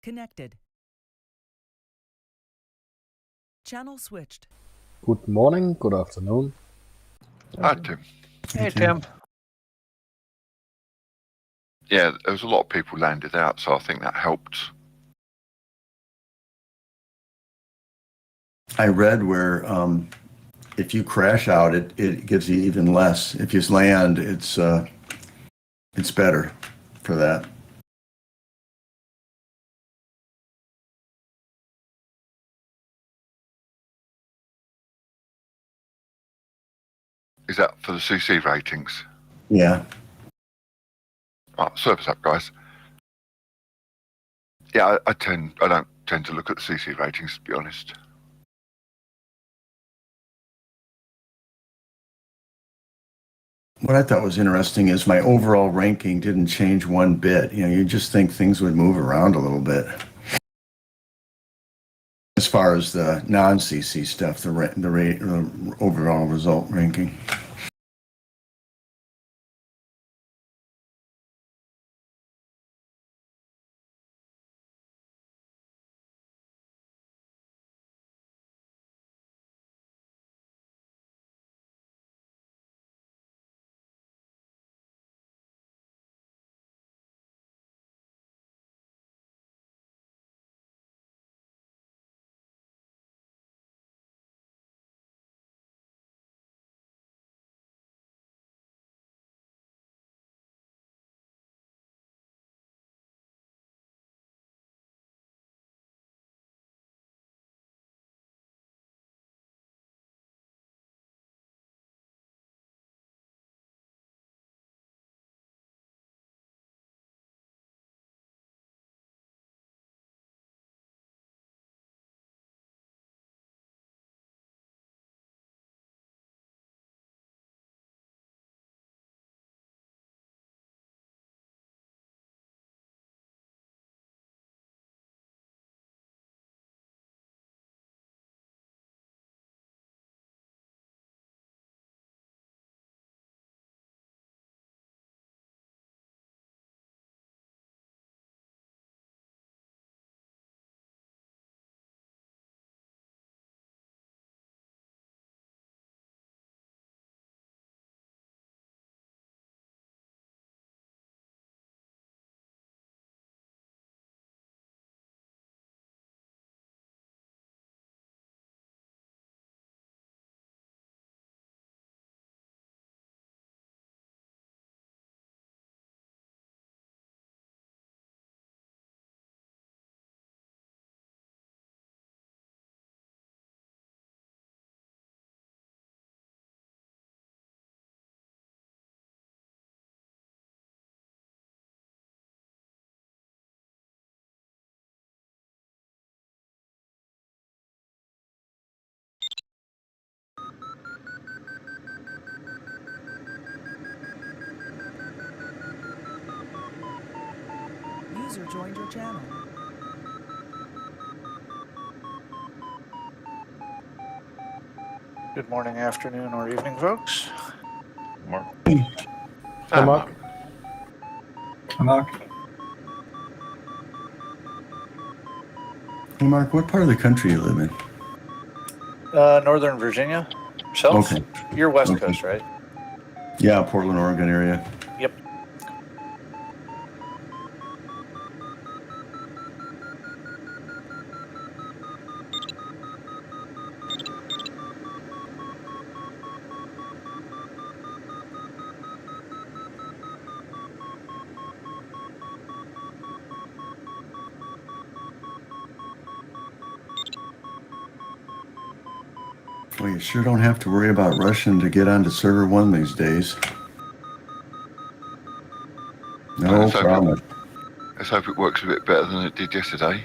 Connected. Channel switched. Good morning, good afternoon. Hi, Tim. Hey, Tim. Yeah, there was a lot of people landed out, so I think that helped. I read where if you crash out, it gives you even less. If you land, it's better for that. Is that for the CC ratings? Yeah. Right, servers up, guys. Yeah, I don't tend to look at the CC ratings, to be honest. What I thought was interesting is my overall ranking didn't change one bit. You know, you just think things would move around a little bit. As far as the non-CC stuff, the overall result ranking. User joined your channel. Good morning, afternoon, or evening, folks. Mark. Hi, Mark. Mark. Hey, Mark, what part of the country you live in? Northern Virginia. Yourself? Okay. You're West Okay. Coast, right? Yeah, Portland, Oregon area. Yep. Well, you sure don't have to worry about rushing to get onto server 1 these days. No problem. Let's hope it works a bit better than it did yesterday.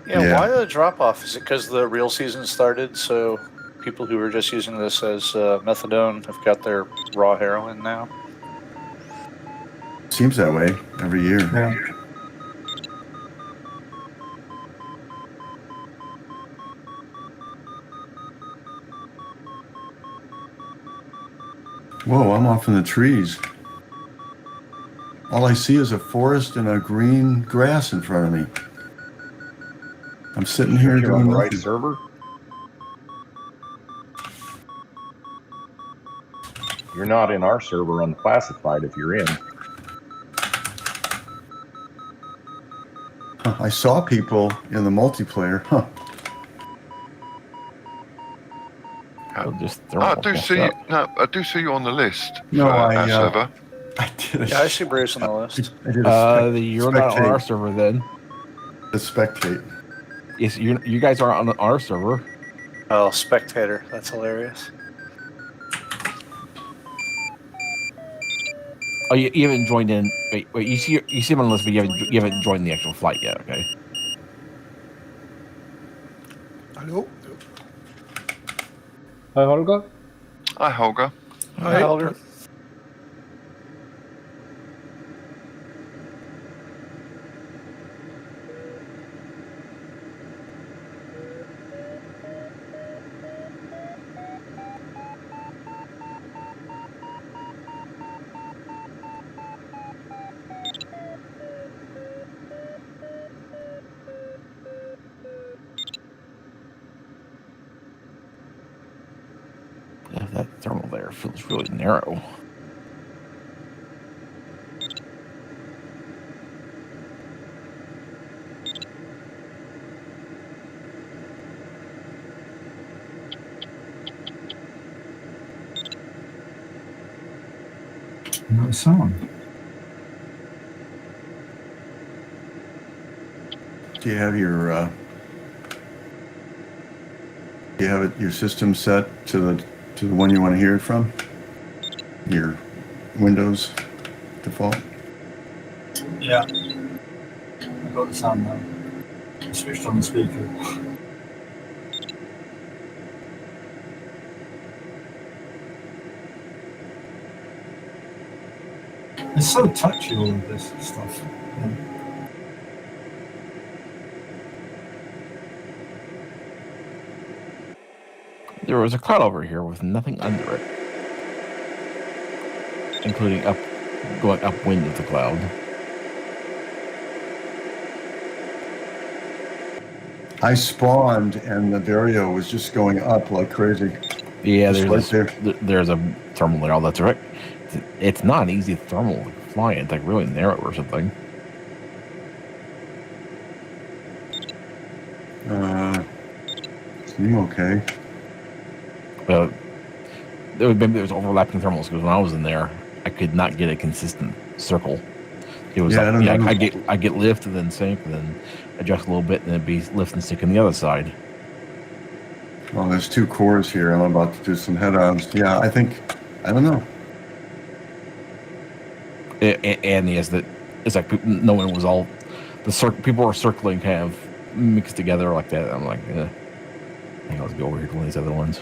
Yeah, why the drop-off? Is it because the real season started, so people who were just using this as methadone have got their raw heroin now? Seems that way every year. Yeah. Whoa, I'm off in the trees. All I see is a forest and a green grass in front of me. I'm sitting here You're on doing the right nothing. server. You're not in our server unclassified if you're in. Huh, I saw people in the multiplayer. Huh. Oh, just I thermal do messed see. up. No, I do see you on the list No, for I, our server. I did a, Yeah, I see Braves on the list. I did a You're not on our spectate. server then. A spectate. Yes, you guys aren't on our server. Oh, spectator. That's hilarious. Oh, you haven't joined in. Wait. You see him on the list, but you haven't joined the actual flight yet. Okay. Hallo? Hi, Holger. Hi, Holger. Hi, Elder. Yeah, that thermal there feels really narrow. No sound. Do you have your your system set to the one you want to hear it from? Your Windows default? Yeah. I got the sound now. I switched on the speaker. It's so touchy, all of this stuff. Yeah. There was a cloud over here with nothing under it, including going upwind of the cloud. I spawned and the Vario was just going up like crazy. Yeah, Just there's a thermal there. Oh, that's right. It's not an easy thermal flying. It's like really narrow or something. Seem okay. There was overlapping thermals because when I was in there, I could not get a consistent circle. It was Yeah, I get lift and then sink and then adjust a little bit and then be lift and sink on the other side. Well, there's two cores here. I'm about to do some head-ons. Yeah, I don't know. And yes, that it's like no one was all people were circling kind of mixed together like that. I'm like, I think I'll go over here to one of these other ones.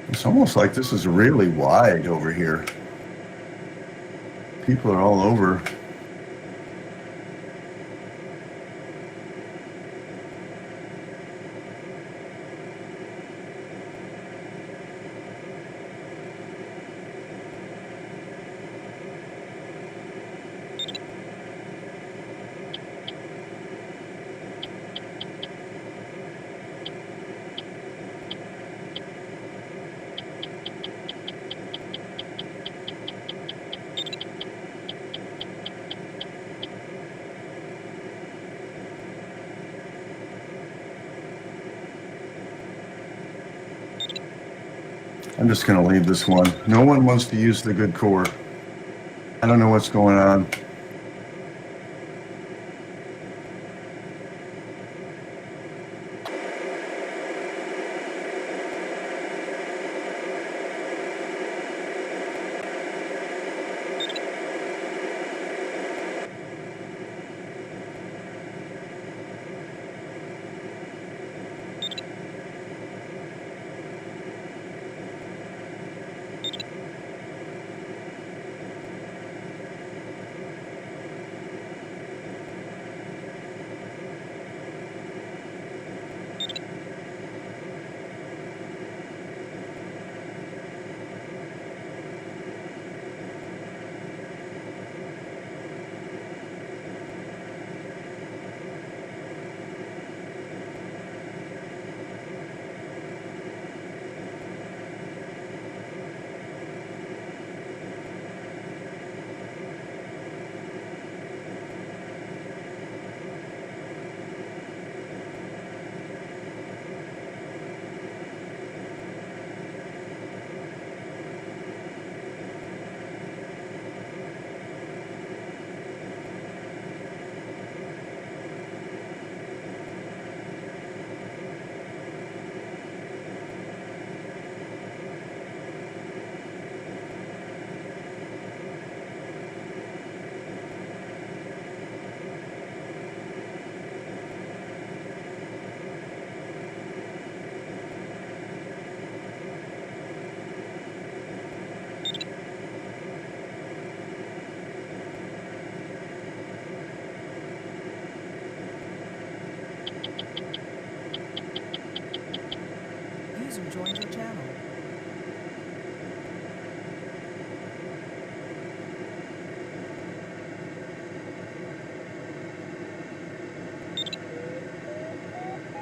It's almost like this is really wide over here. People are all over. I'm just going to leave this one. No one wants to use the good core. I don't know what's going on.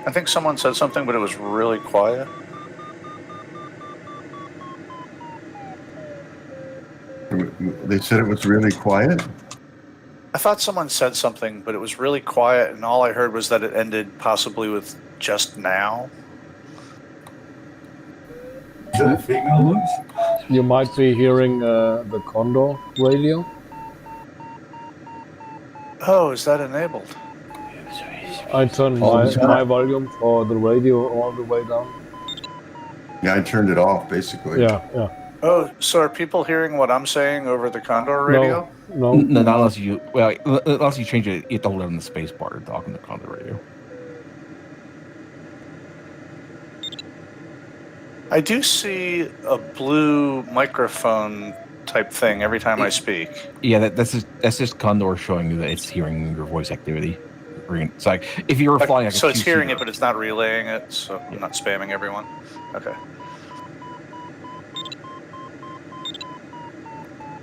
I think someone said something, but it was really quiet. They said it was really quiet. I thought someone said something, but it was really quiet, and all I heard was that it ended possibly with just now. Is that a female voice? You might be hearing the Condor radio. Oh, is that enabled? I turned my volume for the radio all the way down. Yeah, I turned it off basically. Yeah. Oh, so are people hearing what I'm saying over the Condor radio? No. No, not unless you unless you change it. You have to hold it on the space bar to talk on the Condor radio. I do see a blue microphone type thing every time I speak. Yeah, that's just Condor showing you that it's hearing your voice activity. It's like if you were flying, like so it's hearing it, but it's not relaying it. So I'm not spamming everyone. Okay.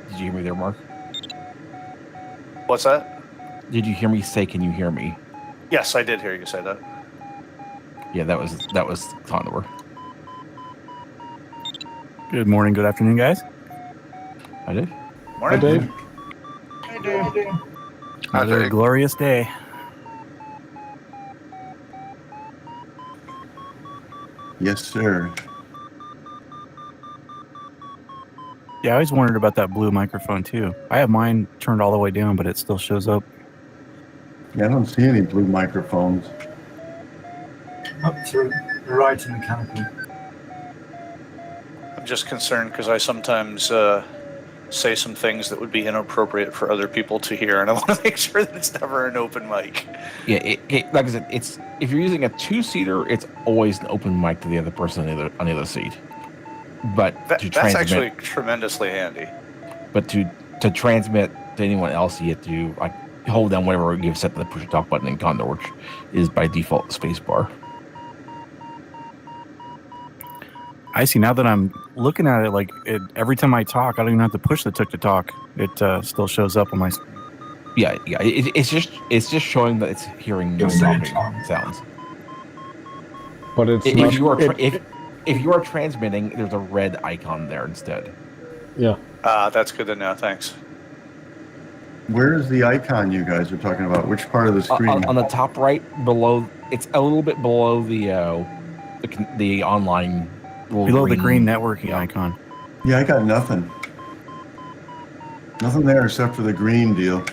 Did you hear me there, Mark? What's that? Did you hear me say, "Can you hear me"? Yes, I did hear you say that. Yeah, that was Condor. Good morning, good afternoon, guys. I did. Morning, Dave. Another glorious day. Yes, sir. Yeah, I always wondered about that blue microphone too. I have mine turned all the way down, but it still shows up. Yeah, I don't see any blue microphones. Up to the right in the canopy. I'm just concerned because I sometimes say some things that would be inappropriate for other people to hear, and I want to make sure that it's never an open mic. Yeah, it like I said, it's if you're using a two-seater, it's always an open mic to the other person on the other seat. But That's actually tremendously handy. But to transmit to anyone else, you have to like hold down whatever you've set the push talk button in Condor, which is by default spacebar. I see now that I'm looking at it, like every time I talk, I don't even have to push the to talk. It still shows up on my screen. Yeah. It's just showing that it's hearing your sounds. But it's if you are transmitting, there's a red icon there instead. Yeah. That's good to know. Thanks. Where is the icon you guys are talking about? Which part of the screen? On the top right, below. It's a little bit below the online. Below the green networking icon. Yeah, I got nothing. Nothing there except for the green deal.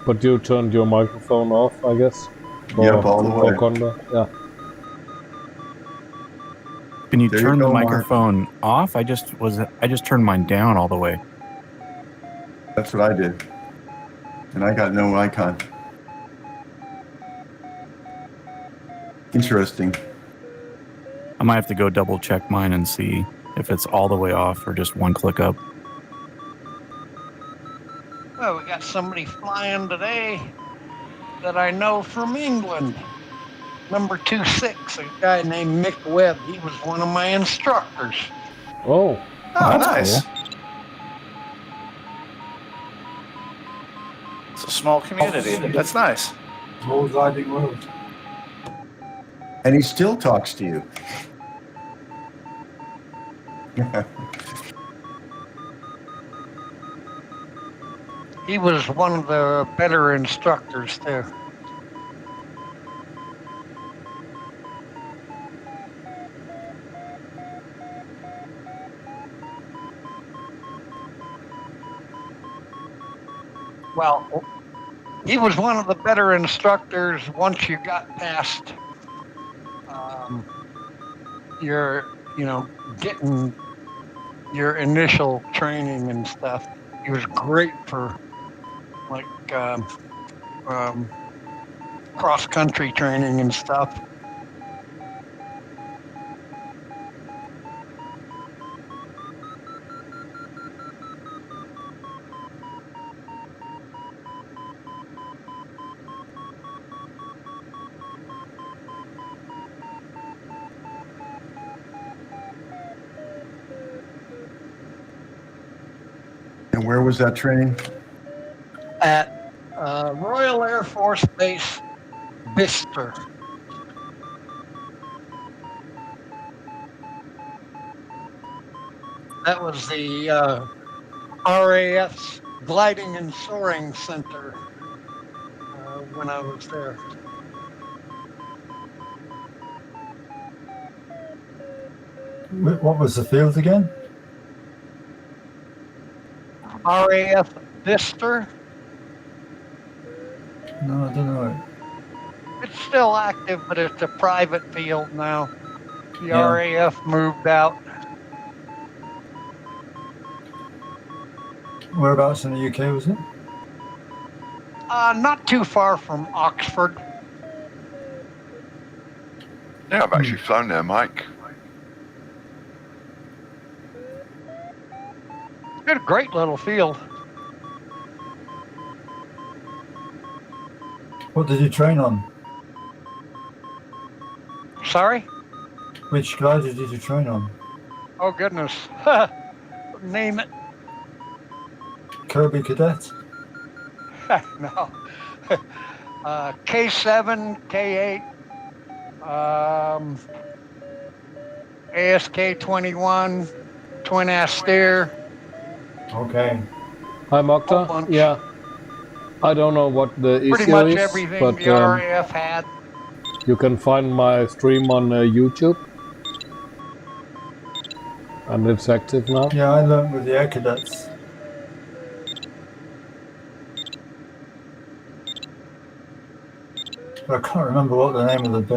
But you turned your microphone off, I guess. Yep, all the way. For Condor. Yeah. Can you There you turn go, the Mark. microphone off? I just turned mine down all the way. That's what I did. And I got no icon. Interesting. I might have to go double check mine and see if it's all the way off or just one click up. Well, we got somebody flying today that I know from England. Number 26, a guy named Mick Webb. He was one of my instructors. Oh. Oh, nice. It's a small community. That's nice. Small gliding world. And he still talks to you. He was one of the better instructors there. Well, he was one of the better instructors once you got past getting your initial training and stuff. He was great for like cross-country training and stuff. And where was that training? At Royal Air Force Base, Bicester. That was the RAF's Gliding and Soaring Center when I was there. What was the field again? RAF Vister. No, I don't know it. It's still active, but it's a private field now. The Yeah. RAF moved out. Whereabouts in the UK was it? Not too far from Oxford. Yeah, I've actually flown there, Mike. It's a great little field. What did you train on? Sorry? Which glider did you train on? Oh, goodness. Name it. Kirby Cadet? No. K7, K8, ASK 21, twin ass steer. Okay. Hi, Whole Mokta. bunch. Yeah. I don't know what the Pretty issue much is, everything but the RAF had. you can find my stream on YouTube. And it's active now. Yeah, I learned with the Air Cadets. I can't remember what the name of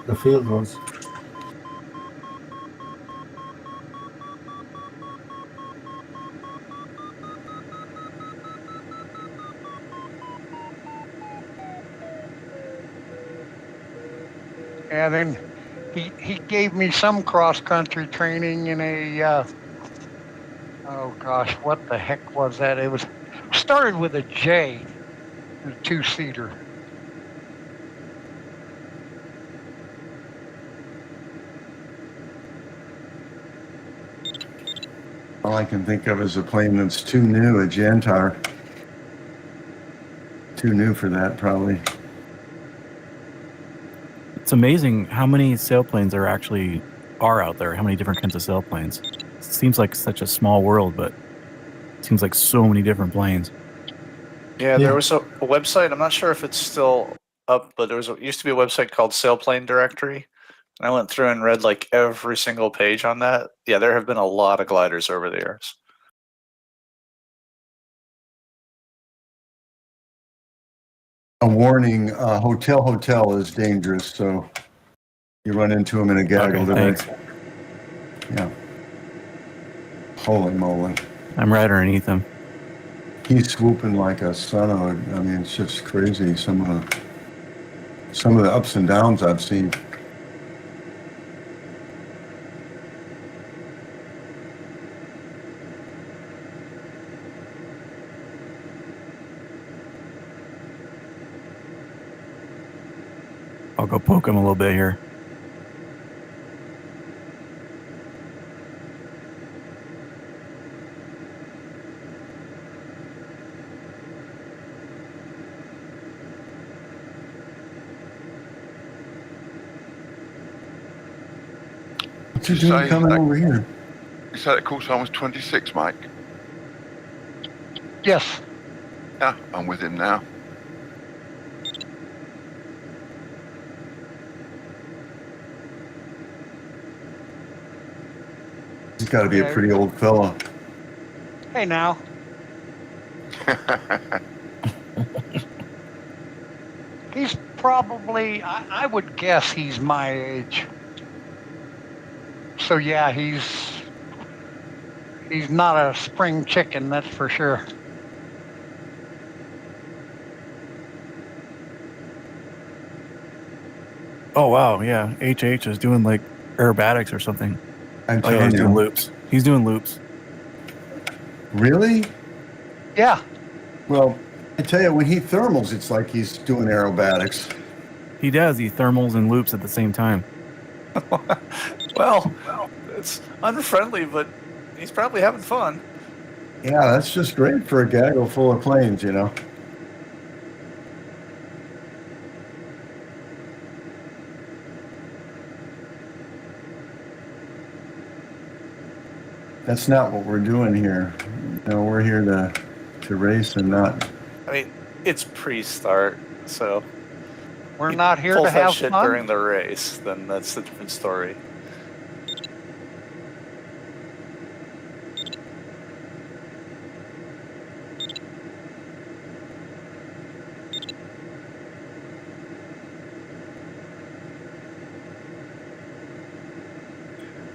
the field was. And then he gave me some cross-country training in a, oh gosh, what the heck was that? It was started with a J, a two-seater. All I can think of is a plane that's too new, a Jantar. Too new for that, probably. It's amazing how many sailplanes are out there. How many different kinds of sailplanes? It seems like such a small world, but it seems like so many different planes. Yeah, there was a website. I'm not sure if it's still up, but used to be a website called Sailplane Directory. And I went through and read like every single page on that. Yeah, there have been a lot of gliders over the years. A warning, hotel is dangerous, so you run into them in a gaggle today. Thanks. Yeah. Holy moly. I'm right underneath him. He's swooping like a son of a, I mean, it's just crazy. Some of the ups and downs I've seen. I'll go poke him a little bit here. What's he doing coming over here? You said the call sign was 26, Mike? Yes. Yeah, I'm with him now. He's got to be a pretty old fella. Hey now. He's probably, I would guess he's my age. So yeah, he's not a spring chicken, that's for sure. Oh, wow. Yeah. HH is doing like aerobatics or something. I'm Oh, yeah, telling he's you. doing loops. He's doing loops. Really? Yeah. Well, I tell you, when he thermals, it's like he's doing aerobatics. He does. He thermals and loops at the same time. Well, it's unfriendly, but he's probably having fun. Yeah, that's just great for a gaggle full of planes, you know. That's not what we're doing here. You know, we're here to race and not. I mean, it's pre-start, so We're not here pull to that have shit fun. during the race, then that's a different story.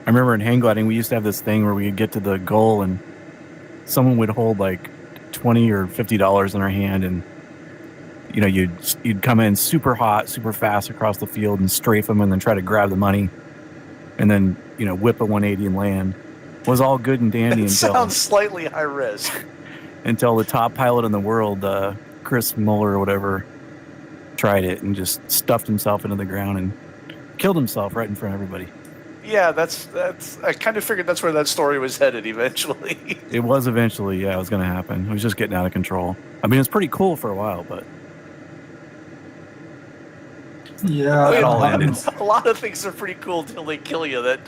I remember in hang gliding, we used to have this thing where we could get to the goal and someone would hold like $20 or $50 in our hand, and you know you'd come in super hot, super fast across the field and strafe them, and then try to grab the money, and then whip a 180 and land. It was all good and dandy It until sounds slightly high risk. until the top pilot in the world, Chris Muller or whatever, tried it and just stuffed himself into the ground and killed himself right in front of everybody. Yeah, that's. I kind of figured that's where that story was headed eventually. It was eventually, yeah, it was going to happen. It was just getting out of control. I mean, it was pretty cool for a while, but Yeah, I mean, it all ended. a lot of things are pretty cool till they kill you. That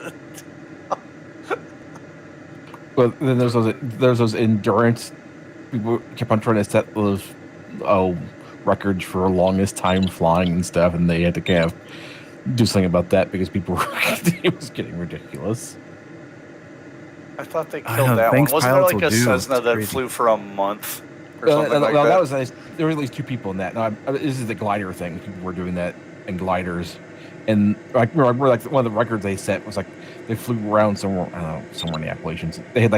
Well, then there's those endurance. People kept on trying to set those records for longest time flying and stuff, and they had to kind of do something about that because people were it was getting ridiculous. I thought they I killed know, that one. thanks Wasn't there pilots like a will do. Cessna It's that crazy. flew for a month or something like that that? was there were at least two people in that. No, this is the glider thing. People were doing that in gliders, and I remember like one of the records they set was like they flew around somewhere somewhere in the Appalachians. They had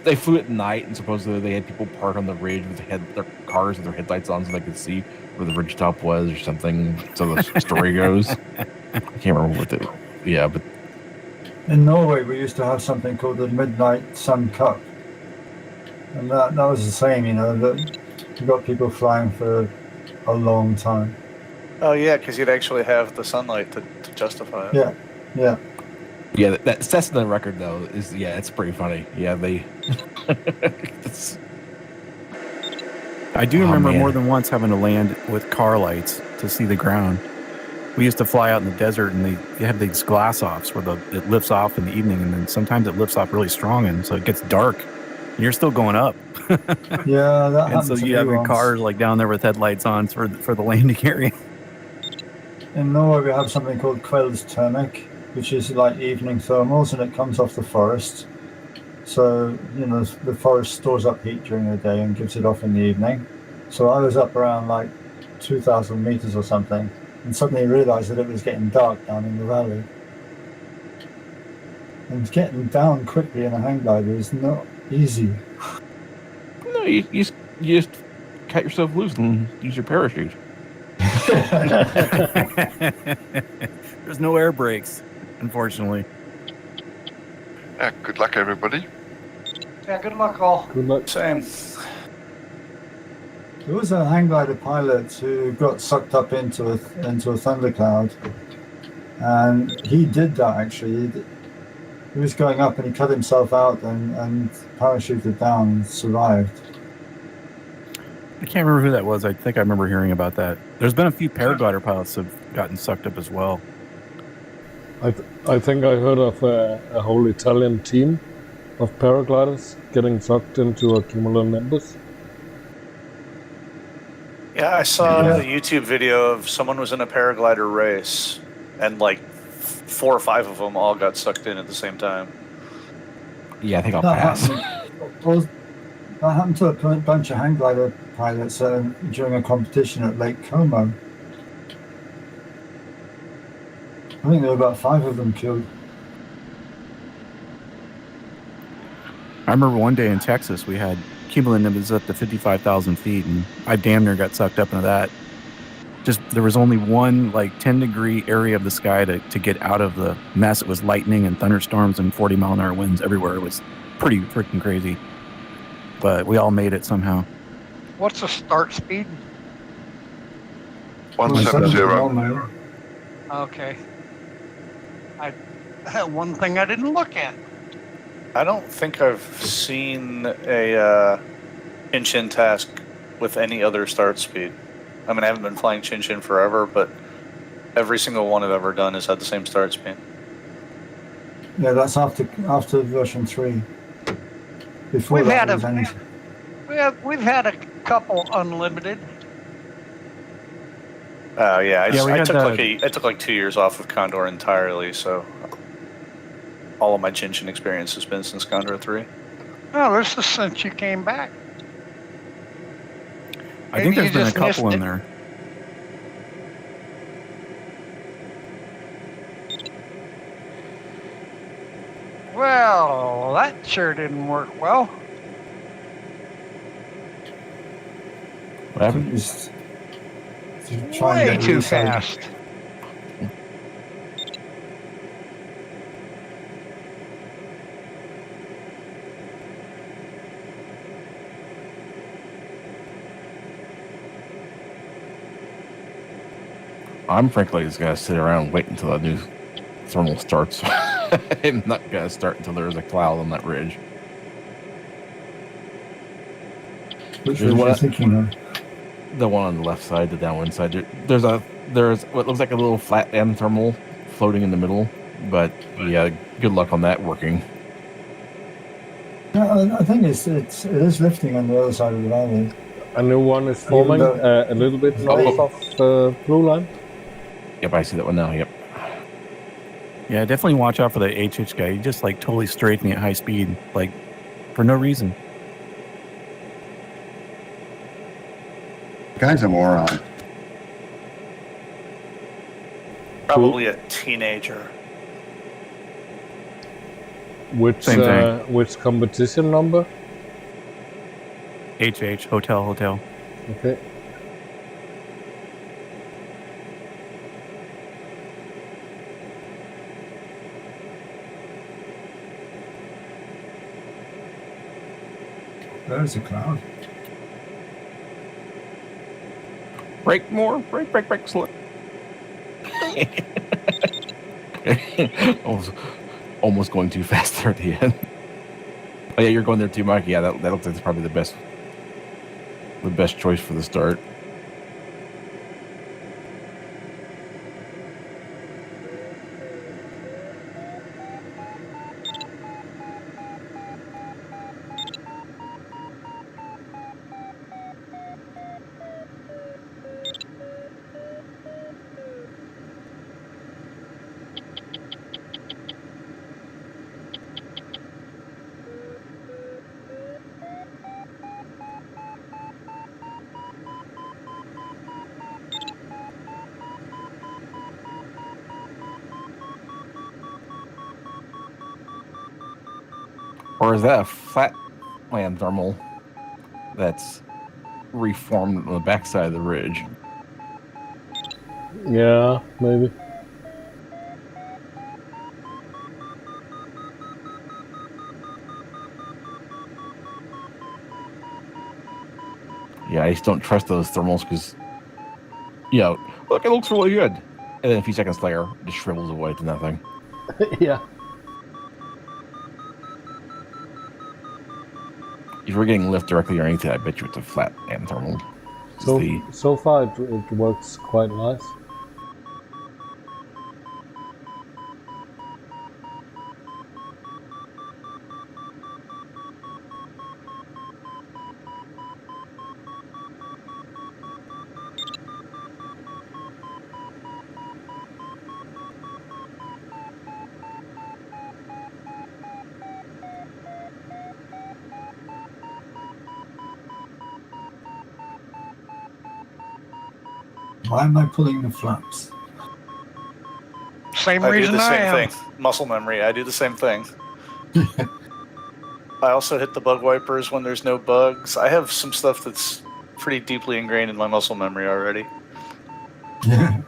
they flew at night, and supposedly they had people park on the ridge with their cars with their headlights on so they could see where the ridge top was or something. So the story goes. I can't remember what but in Norway, we used to have something called the Midnight Sun Cup. And that was the same, that you got people flying for a long time. Oh yeah, because you'd actually have the sunlight to justify it. Yeah. yeah, that Cessna record though is it's pretty funny. Yeah, they. I do Oh, remember man. more than once having to land with car lights to see the ground. We used to fly out in the desert, and they have these glass offs where it lifts off in the evening, and then sometimes it lifts off really strong, and so it gets dark, and you're still going up. Yeah, that And happened so to you me have your once. car like down there with headlights on for the landing area. In Norway, we have something called Kielstrup, which is like evening thermals, and it comes off the forest. So, the forest stores up heat during the day and gives it off in the evening. So I was up around like 2,000 meters or something, and suddenly realized that it was getting dark down in the valley. And getting down quickly in a hang glider is not easy. No, you just cut yourself loose and use your parachute. There's no air brakes, unfortunately. Yeah, good luck, everybody. Yeah, good luck, all. Good luck. Same. There was a hang glider pilot who got sucked up into a thundercloud, and he did that actually. He was going up and he cut himself out and parachuted down and survived. I can't remember who that was. I think I remember hearing about that. There's been a few paraglider pilots that have gotten sucked up as well. I think I heard of a whole Italian team of paragliders getting sucked into a cumulonimbus. Yeah, I saw the YouTube video of someone was in a paraglider race, and like 4 or 5 of them all got sucked in at the same time. Yeah, I think I'll That pass. that happened to a bunch of hang glider pilots during a competition at Lake Como. I think there were about 5 of them killed. I remember one day in Texas, we had cumulonimbus up to 55,000 feet, and I damn near got sucked up into that. Just there was only one like 10-degree area of the sky to get out of the mess. It was lightning and thunderstorms and 40-mile-an-hour winds everywhere. It was pretty freaking crazy, but we all made it somehow. What's the start speed? 170. Okay. One thing I didn't look at. I don't think I've seen a Tchin Tchin task with any other start speed. I mean, I haven't been flying Tchin Tchin forever, but every single one I've ever done has had the same start speed. Yeah, that's after version 3. Before We've that had was any... we've had a couple unlimited. Oh yeah, Yeah, we I had took the- I took like 2 years off of Condor entirely, so all of my Tchin Tchin experience has been since Condor 3. Oh, this is since you came back. I think Maybe there's you been a just missed couple in it. there. Well, that sure didn't work well. What happened? Just to try Way and get too reside. fast. I'm frankly just gonna sit around and wait until the new thermal starts. I'm not gonna start until there's a cloud on that ridge. Which There's was you one- thinking of? The one on the left side, the downwind side. There's what looks like a little flat end thermal floating in the middle, but yeah, good luck on that working. Yeah, I think it is lifting on the other side of the valley. A new one is forming though- a little bit north of the blue line. Yep, I see that one now. Yep. Yeah, definitely watch out for the HH guy. He just like totally strafed me at high speed, like for no reason. The guy's a moron. Probably a teenager. Which Same thing. which competition number? HH, hotel. Okay. There's a cloud. Brake more. Brake, slow. almost going too fast there at the end. Oh yeah, you're going there too, Mike. Yeah, that looks like it's probably the best choice for the start. Or is that a flat land thermal that's reformed on the backside of the ridge? Yeah, maybe. Yeah, I just don't trust those thermals because, you know, look, it looks really good. And then a few seconds later, it just shrivels away to nothing. Yeah. If you're getting lift directly or anything, I bet you it's a flat land thermal. So far it works quite nice. Why am I pulling the flaps? Same I do reason the I same am. thing. Muscle memory. I do the same thing. I also hit the bug wipers when there's no bugs. I have some stuff that's pretty deeply ingrained in my muscle memory already. Yeah.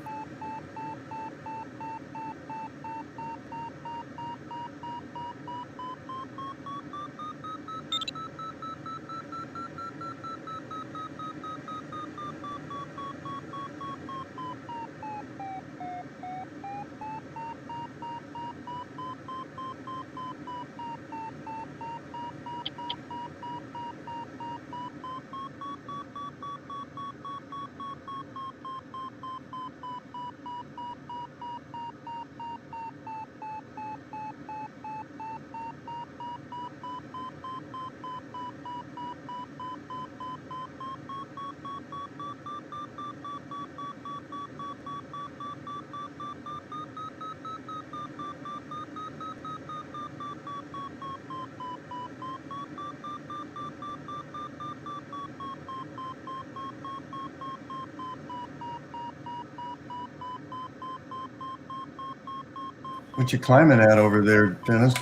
What you climbing at over there, Dennis?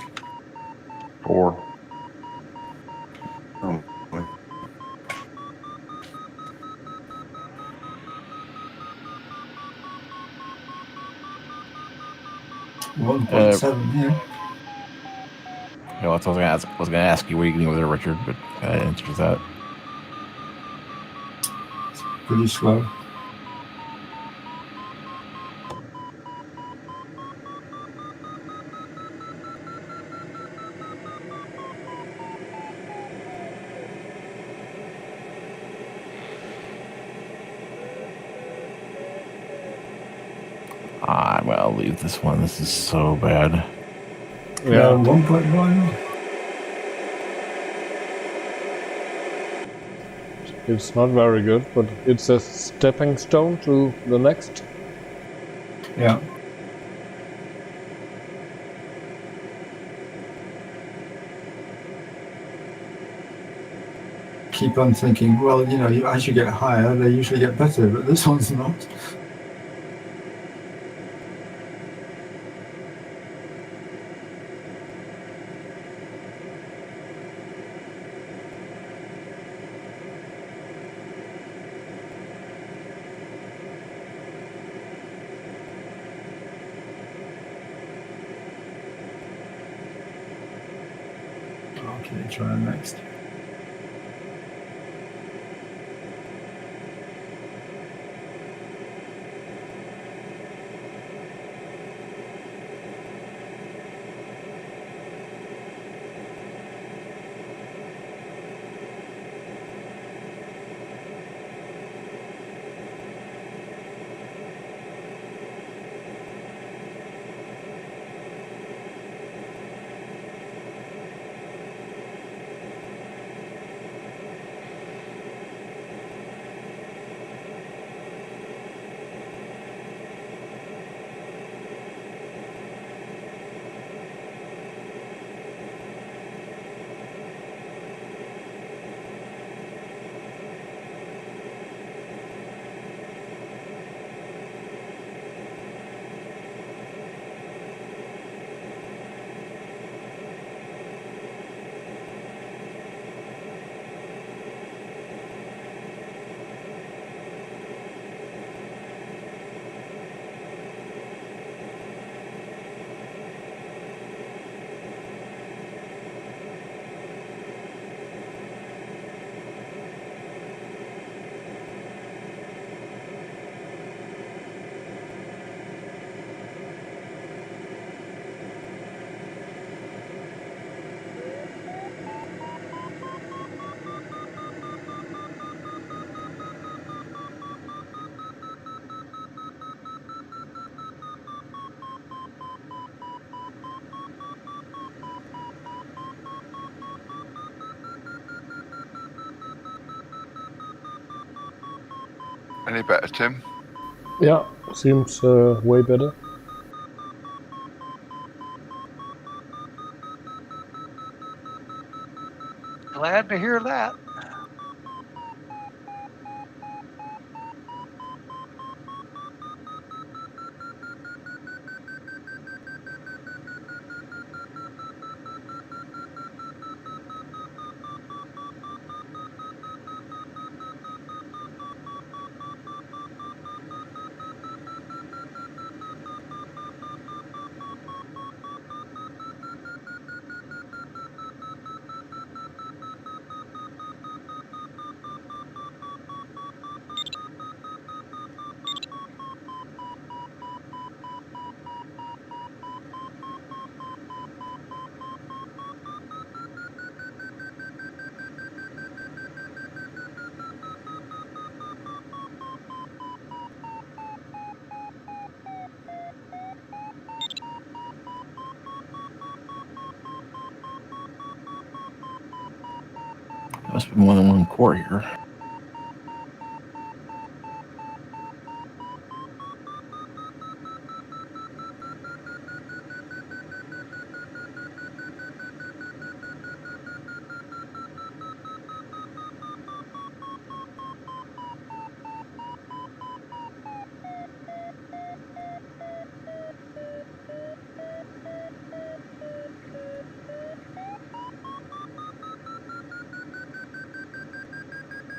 4. Oh, boy. One point seven here. You know, that's what I was gonna ask you what are you getting over there, Richard, but that answers that. Pretty slow. I'm gonna leave this one. This is so bad. Yeah. 1.1. It's not very good, but it's a stepping stone to the next. Yeah. Keep on thinking, well, you know, as you get higher, they usually get better, but this one's not. Okay, try next. Any better, Tim? Yeah, seems way better. Glad to hear that. Must be more than one core here.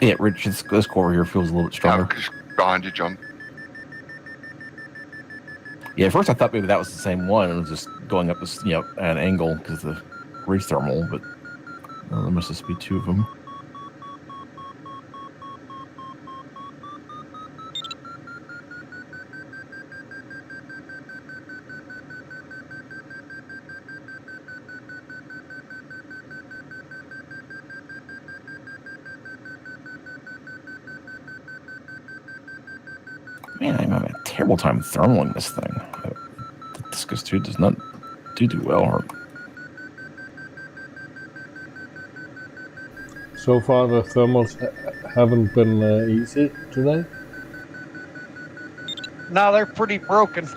Yeah, Rich, this core over here feels a little bit stronger. Because behind you, John. Yeah, at first I thought maybe that was the same one. It was just going up this, at an angle because the race thermal, but there must just be two of them. Man, I'm having a terrible time thermaling this thing. The Discus 2 does not do well. So far, the thermals haven't been easy today. No, they're pretty broken.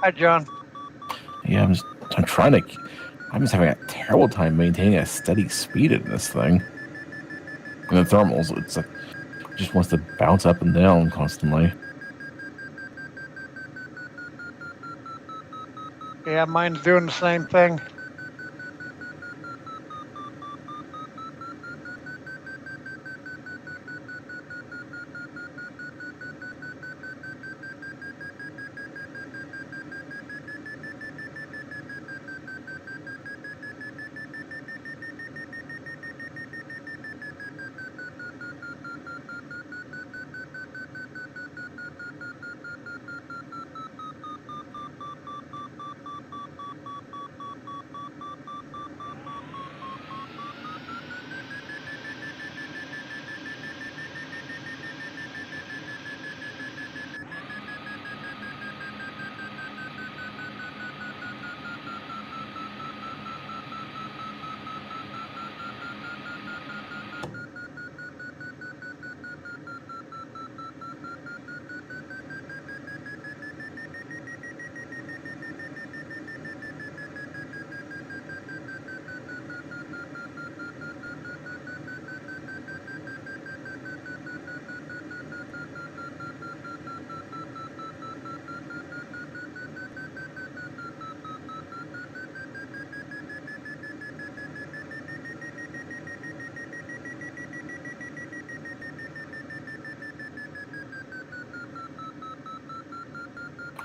Hi, John. Yeah, I'm just having a terrible time maintaining a steady speed in this thing. And the thermals, it's like, it just wants to bounce up and down constantly. Yeah, mine's doing the same thing.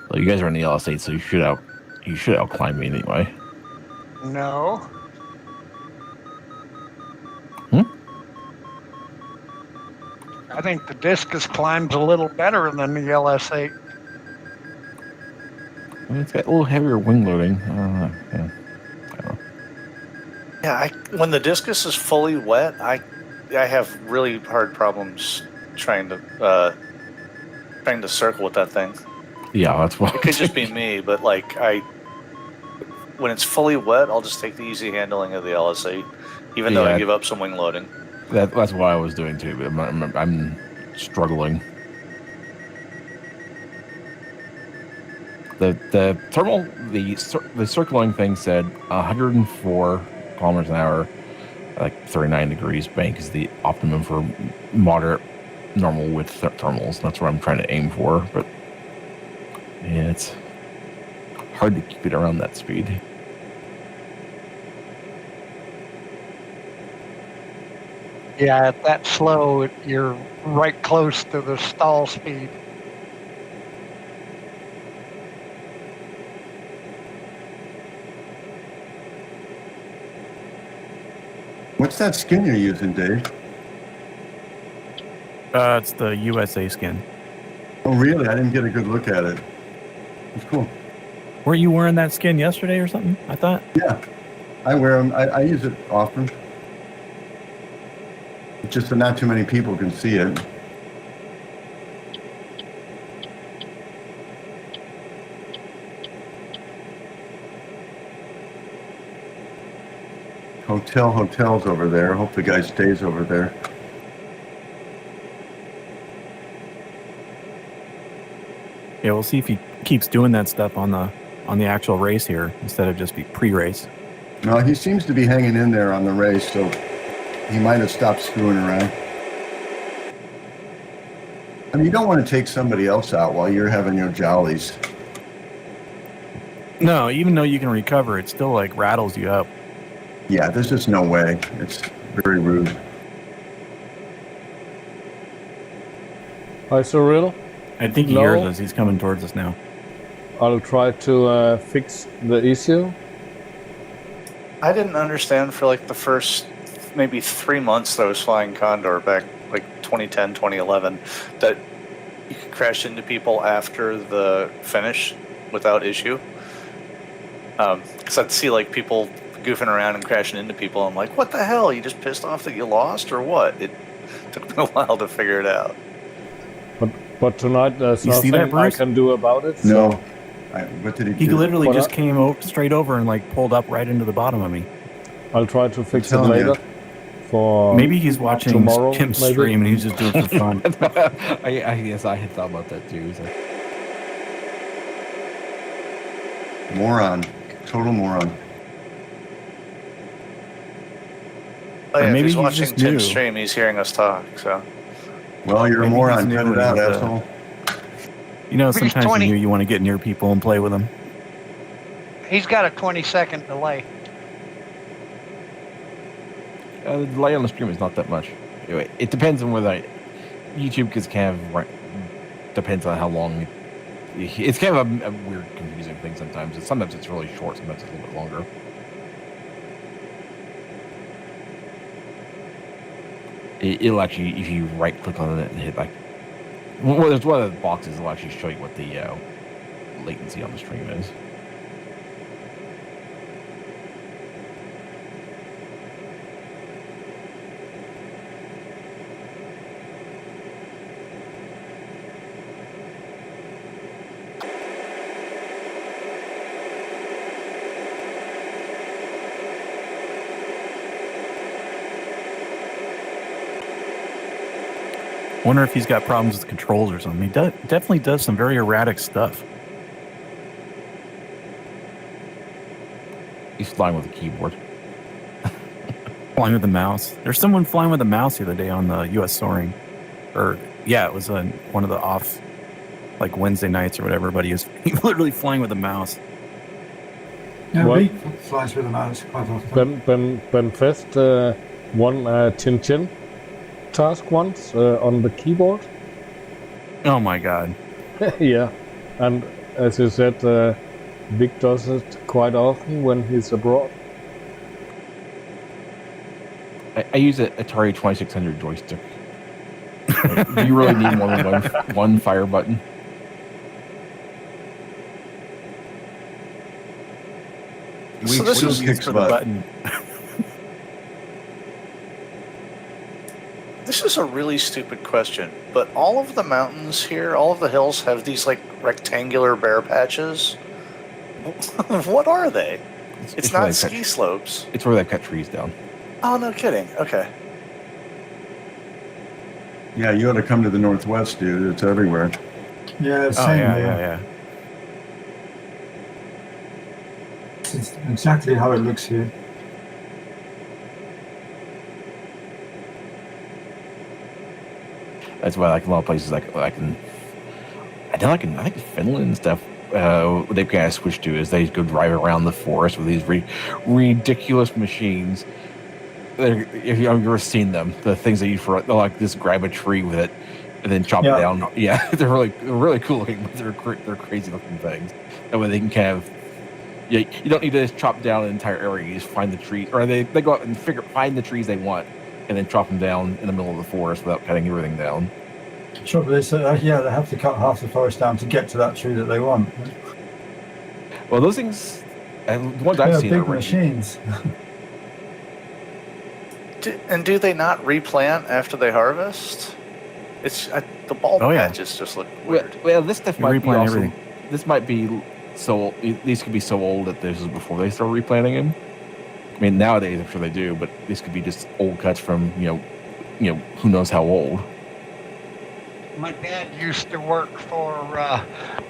Well, you guys are in the LS8, so you should outclimb me anyway. No. I think the Discus climbs a little better than the LS8. It's got a little heavier wing loading. Yeah, when the discus is fully wet, I have really hard problems trying to circle with that thing. Yeah, that's why. It could just be me, but when it's fully wet, I'll just take the easy handling of the LS8, even though I give up some wing loading. That's what I was doing too, but I'm struggling. The thermal, the circling thing said 104 kilometers an hour, like 39 degrees bank is the optimum for moderate normal width thermals. That's what I'm trying to aim for, but yeah, it's hard to keep it around that speed. Yeah, at that slow, you're right close to the stall speed. What's that skin you're using, Dave? It's the USA skin. Oh, really? I didn't get a good look at it. It's cool. Were you wearing that skin yesterday or something? I thought. Yeah, I wear them. I use it often. It's just that not too many people can see it. Hotels over there. Hope the guy stays over there. Yeah, we'll see if he keeps doing that stuff on the actual race here instead of just be pre-race. No, he seems to be hanging in there on the race, so he might have stopped screwing around. I mean, you don't want to take somebody else out while you're having your jollies. No, even though you can recover, it still like rattles you up. Yeah, there's just no way. It's very rude. Hi, Cyril. I think he hears us. He's coming towards us now. I'll try to fix the issue. I didn't understand for like the first maybe 3 months that I was flying Condor back like 2010, 2011, that you could crash into people after the finish without issue. Because I'd see like people goofing around and crashing into people. I'm like, what the hell? You just pissed off that you lost or what? It took me a while to figure it out. But tonight there's You see that, nothing I Bruce? can do about it. No. So What did he He do? literally But just came straight over and like pulled up right into the bottom of me. I'll try to fix it telling you. later. For Maybe he's watching tomorrow, Kim's maybe? stream and he's just doing it for fun. I guess I had thought about that too. So. Moron. Total moron. Oh, yeah, Or maybe if he's he's watching just new. Tim's stream, he's hearing us talk. So Well, you're Maybe a moron. he's Cut new it out, and he's, asshole. You know, He's sometimes 20. you want to get near people and play with them. He's got a 20-second delay. The delay on the stream is not that much. Anyway, it depends on whether YouTube is kind of depends on how long. It's kind of a weird, confusing thing sometimes. Sometimes it's really short, sometimes it's a little bit longer. It'll actually, if you right click on it and hit like, well, there's one of the boxes that'll actually show you what the latency on the stream is. Wonder if he's got problems with the controls or something. He definitely does some very erratic stuff. He's flying with a keyboard. Flying with the mouse. There's someone flying with a mouse the other day on the U.S. Soaring. Or, yeah, it was on one of the off, like Wednesday nights or whatever, but he was literally flying with a mouse. Yeah, What? we flies with a mouse quite often. Ben Fest won a Tchin Tchin task once on the keyboard. Oh my god. Yeah, and as you said, Vic does it quite often when he's abroad. I use an Atari 2600 joystick. Do you really need more than one fire button? So this is kicks butt. This is a really stupid question, but all of the mountains here, all of the hills have these like rectangular bare patches. What are they? It's where not they ski cut- slopes. It's where they cut trees down. Oh, no kidding. Okay. Yeah, you ought to come to the Northwest, dude. It's everywhere. Yeah, Oh, same yeah, here. yeah, yeah. It's exactly how it looks here. That's why like a lot of places like I think Finland and stuff. What they've kind of switched to is they go drive around the forest with these ridiculous machines. If you've ever seen them, the things they use for they'll like just grab a tree with it and then chop it down. Yeah, they're really cool looking, but they're crazy looking things. That way they can kind of you don't need to just chop down an entire area. You just find the tree, or they go out and find the trees they want and then chop them down in the middle of the forest without cutting everything down. Sure, but they have to cut half the forest down to get to that tree that they want. Well, those things, and the ones I've They're seen, big are really- machines. Do they not replant after they harvest? It's the bulb Oh, yeah. patches just look weird. Well, this stuff You might be replant also. everything. This might be so. These could be so old that this is before they start replanting them. I mean, nowadays I'm sure they do, but these could be just old cuts from you know who knows how old. My dad used to work for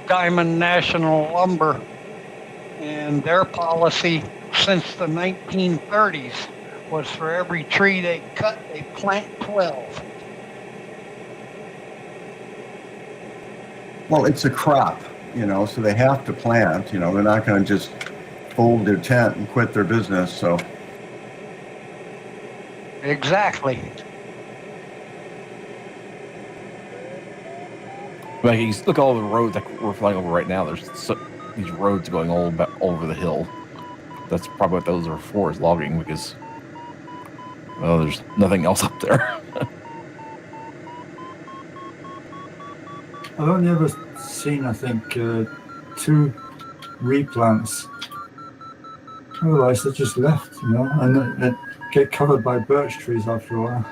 Diamond National Lumber, and their policy since the 1930s was for every tree they cut, they plant 12. Well, it's a crop, so they have to plant. They're not going to just fold their tent and quit their business. So Exactly. Like, you look at all the roads that we're flying over right now. There's these roads going all over the hill. That's probably what those are for, is logging, because, well, there's nothing else up there. I've only ever seen, I think, 2 replants. Otherwise, they're just left, and they get covered by birch trees after a while.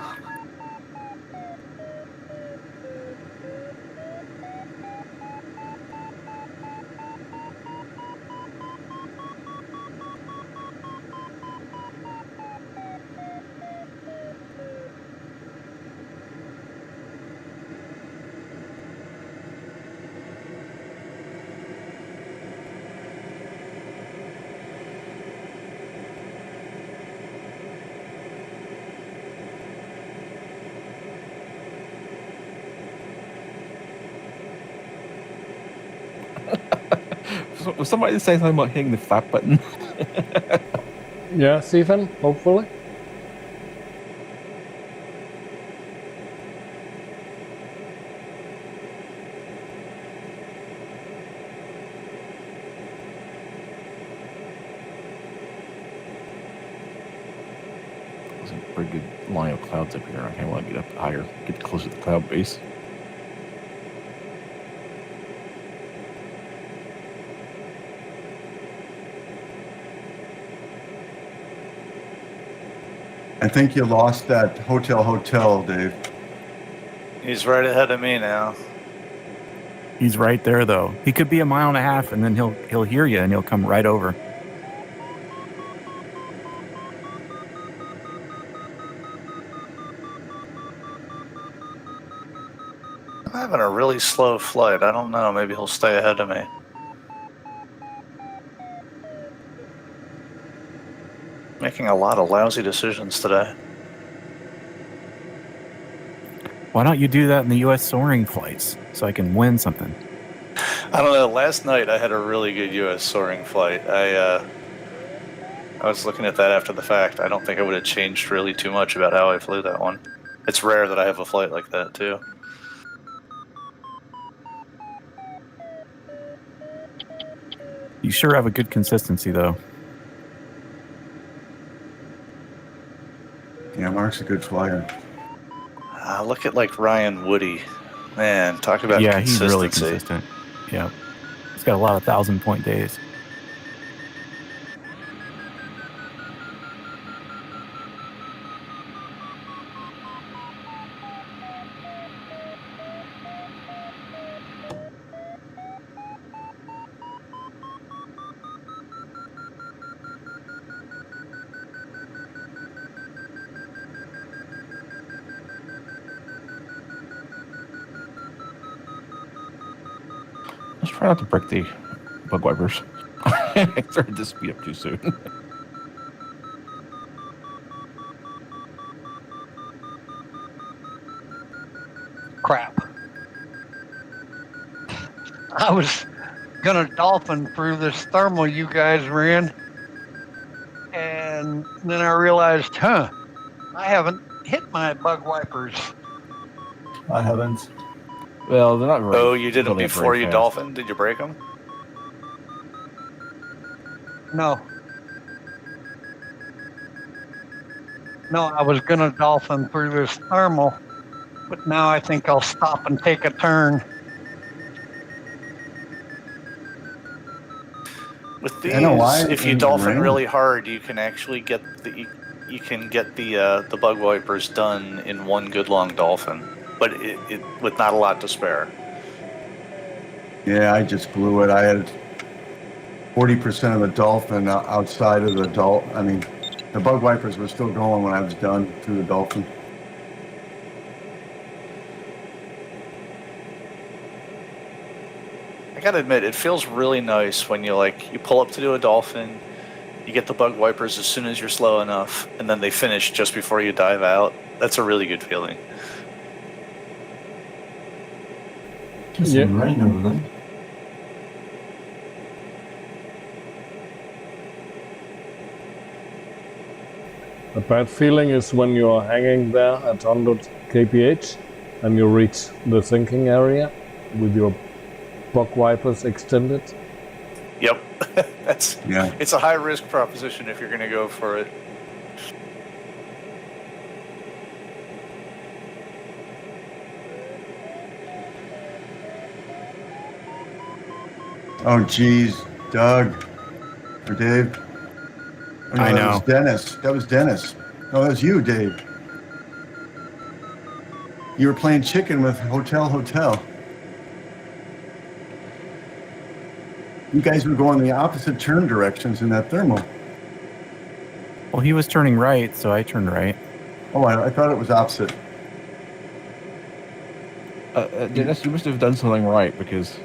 Was somebody saying something about hitting the flat button? Yeah, Stephen, hopefully. There's a pretty good line of clouds up here. I kind of want to get up higher, get closer to the cloud base. I think you lost that hotel, Dave. He's right ahead of me now. He's right there, though. He could be a mile and a half, and then he'll hear you, and he'll come right over. I'm having a really slow flight. I don't know. Maybe he'll stay ahead of me. Making a lot of lousy decisions today. Why don't you do that in the U.S. soaring flights so I can win something? I don't know. Last night I had a really good U.S. soaring flight. I was looking at that after the fact. I don't think I would have changed really too much about how I flew that one. It's rare that I have a flight like that too. You sure have a good consistency, though. Yeah, Mark's a good flyer. Look at like Ryan Woody. Man, talk about Yeah, he's consistency. really consistent. Yeah. He's got a lot of 1,000-point days. Let's try not to break the bug wipers. I started to speed up too soon. Crap. I was gonna dolphin through this thermal you guys ran, and then I realized, I haven't hit my bug wipers. I haven't. Well, they're not very. Oh, you did them building up before very you fast. dolphin? Did you break them? No. No, I was gonna dolphin through this thermal, but now I think I'll stop and take a turn. With these, I know why if you in the dolphin rain. really hard, you can actually get the bug wipers done in one good long dolphin, but it with not a lot to spare. Yeah, I just blew it. I had 40% of the dolphin outside of the the bug wipers were still going when I was done through the dolphin. gotta admit, it feels really nice when you pull up to do a dolphin, you get the bug wipers as soon as you're slow enough, and then they finish just before you dive out. That's a really good feeling. There's some rain over there. A bad feeling is when you are hanging there at 100 kph and you reach the sinking area with your bug wipers extended. Yep. It's a high risk proposition if you're going to go for it. Oh, geez, Doug or Dave. Oh, no, I know. That was Dennis. That was Dennis. No, that was you, Dave. You were playing chicken with Hotel. You guys were going the opposite turn directions in that thermal. Well, he was turning right, so I turned right. Oh, I thought it was opposite. Dennis, you must have done something right because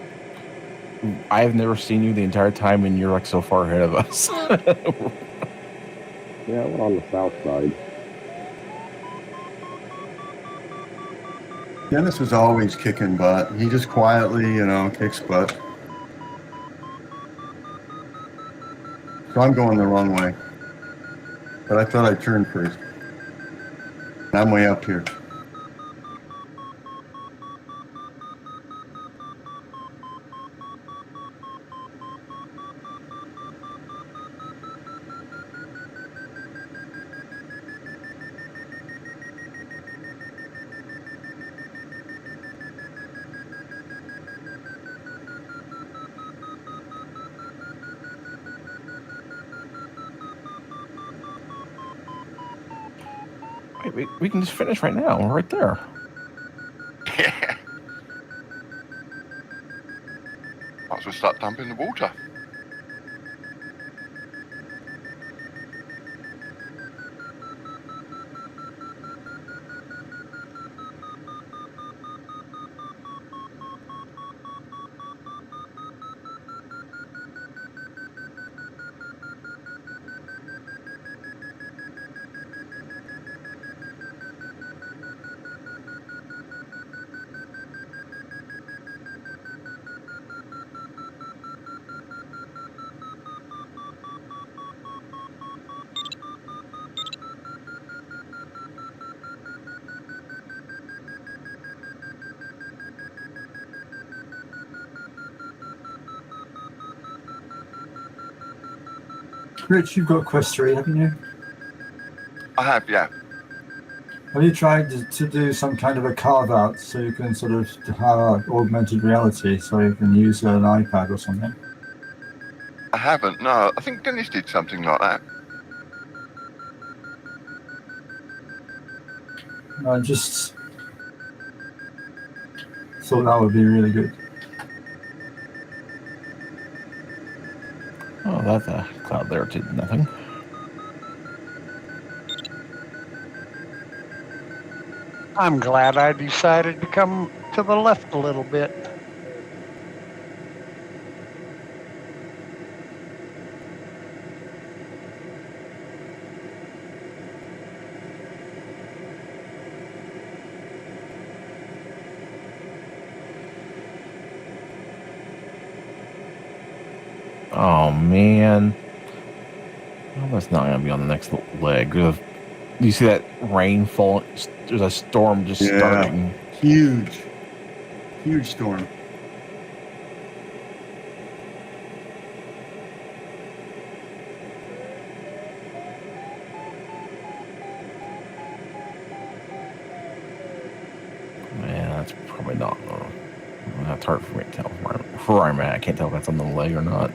I have never seen you the entire time, and you're like so far ahead of us. Yeah, we're on the south side. Dennis is always kicking butt. He just quietly, kicks butt. So I'm going the wrong way. But I thought I turned first. I'm way up here. We can just finish right now. We're right there. Yeah. Might as well start dumping the water. Rich, you've got Quest 3, haven't you? I have, yeah. Have you tried to do some kind of a carve out so you can sort of have augmented reality so you can use an iPad or something? I haven't, no. I think Dennis did something like that. I just thought that would be really good. Oh, that cloud there did nothing. I'm glad I decided to come to the left a little bit. Oh man. Well, that's not gonna be on the next leg. Do you see that rain fall? There's a storm just starting. Huge storm. Man, that's probably not. That's hard for me to tell. Where I'm at, I can't tell if that's on the leg or not.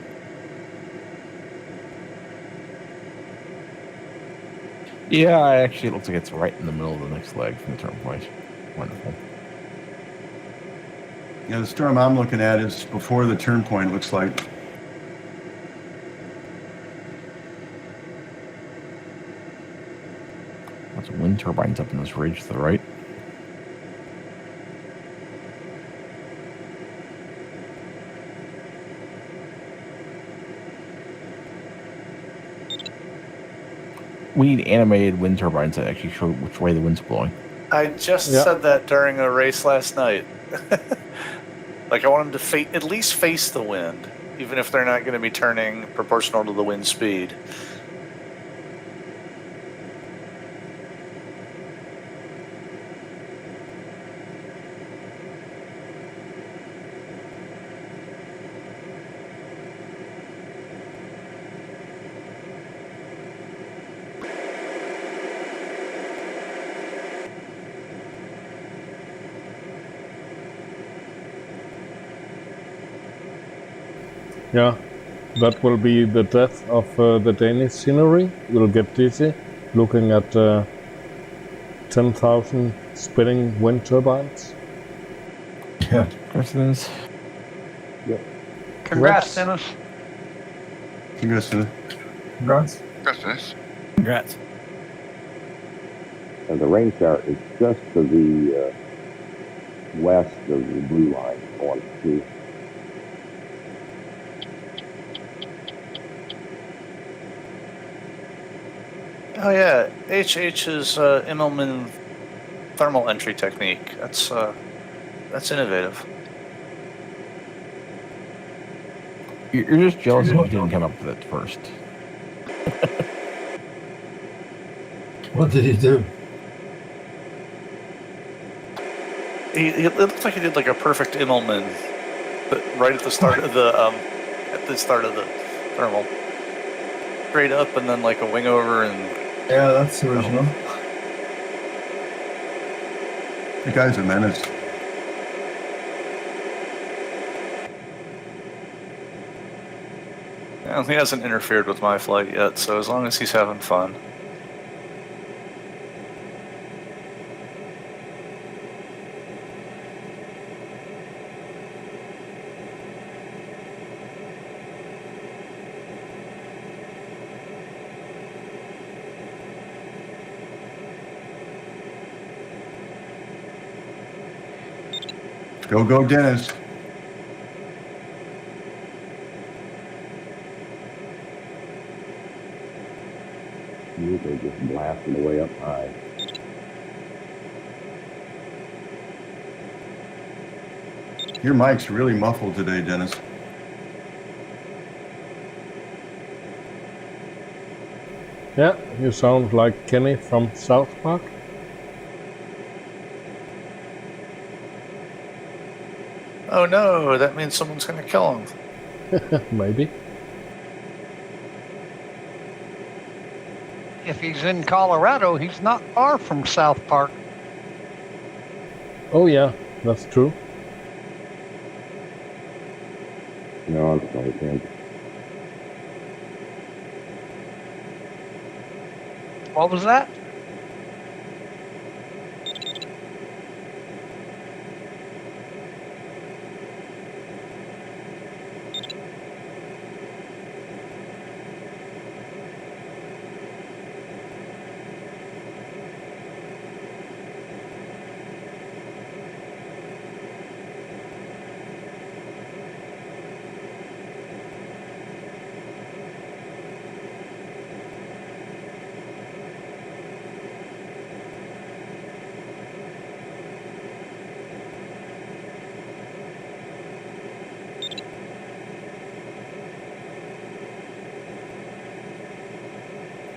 Yeah, actually, it looks like it's right in the middle of the next leg from the turn point. Wonderful. Yeah, the storm I'm looking at is before the turn point, it looks like. Lots of wind turbines up in this ridge to the right. we need animated wind turbines that actually show which way the wind's blowing. I just Yeah. said that during a race last night. Like I want them to at least face the wind, even if they're not going to be turning proportional to the wind speed. Yeah, that will be the death of the Danish scenery. We'll get dizzy looking at 10,000 spinning wind turbines. Yeah. Presidents. Congrats, Dennis. Congrats, Dennis. Congrats. Goodness. Congrats. And the rain shower is just to the west of the blue line on to. Oh yeah, HH is Immelman thermal entry technique. That's innovative. You're just jealous that you didn't come up with it first. What did he do? It looked like he did like a perfect Immelman, but right at the start of the thermal, straight up and then like a wing over and. Yeah, that's original. The guy's a menace. Well, he hasn't interfered with my flight yet, so as long as he's having fun. Go, Dennis. They're just blasting away up high. Your mic's really muffled today, Dennis. Yeah, you sound like Kenny from South Park. Oh no, that means someone's gonna kill him. Maybe. If he's in Colorado, he's not far from South Park. Oh yeah, that's true. No, it's not him. What was that?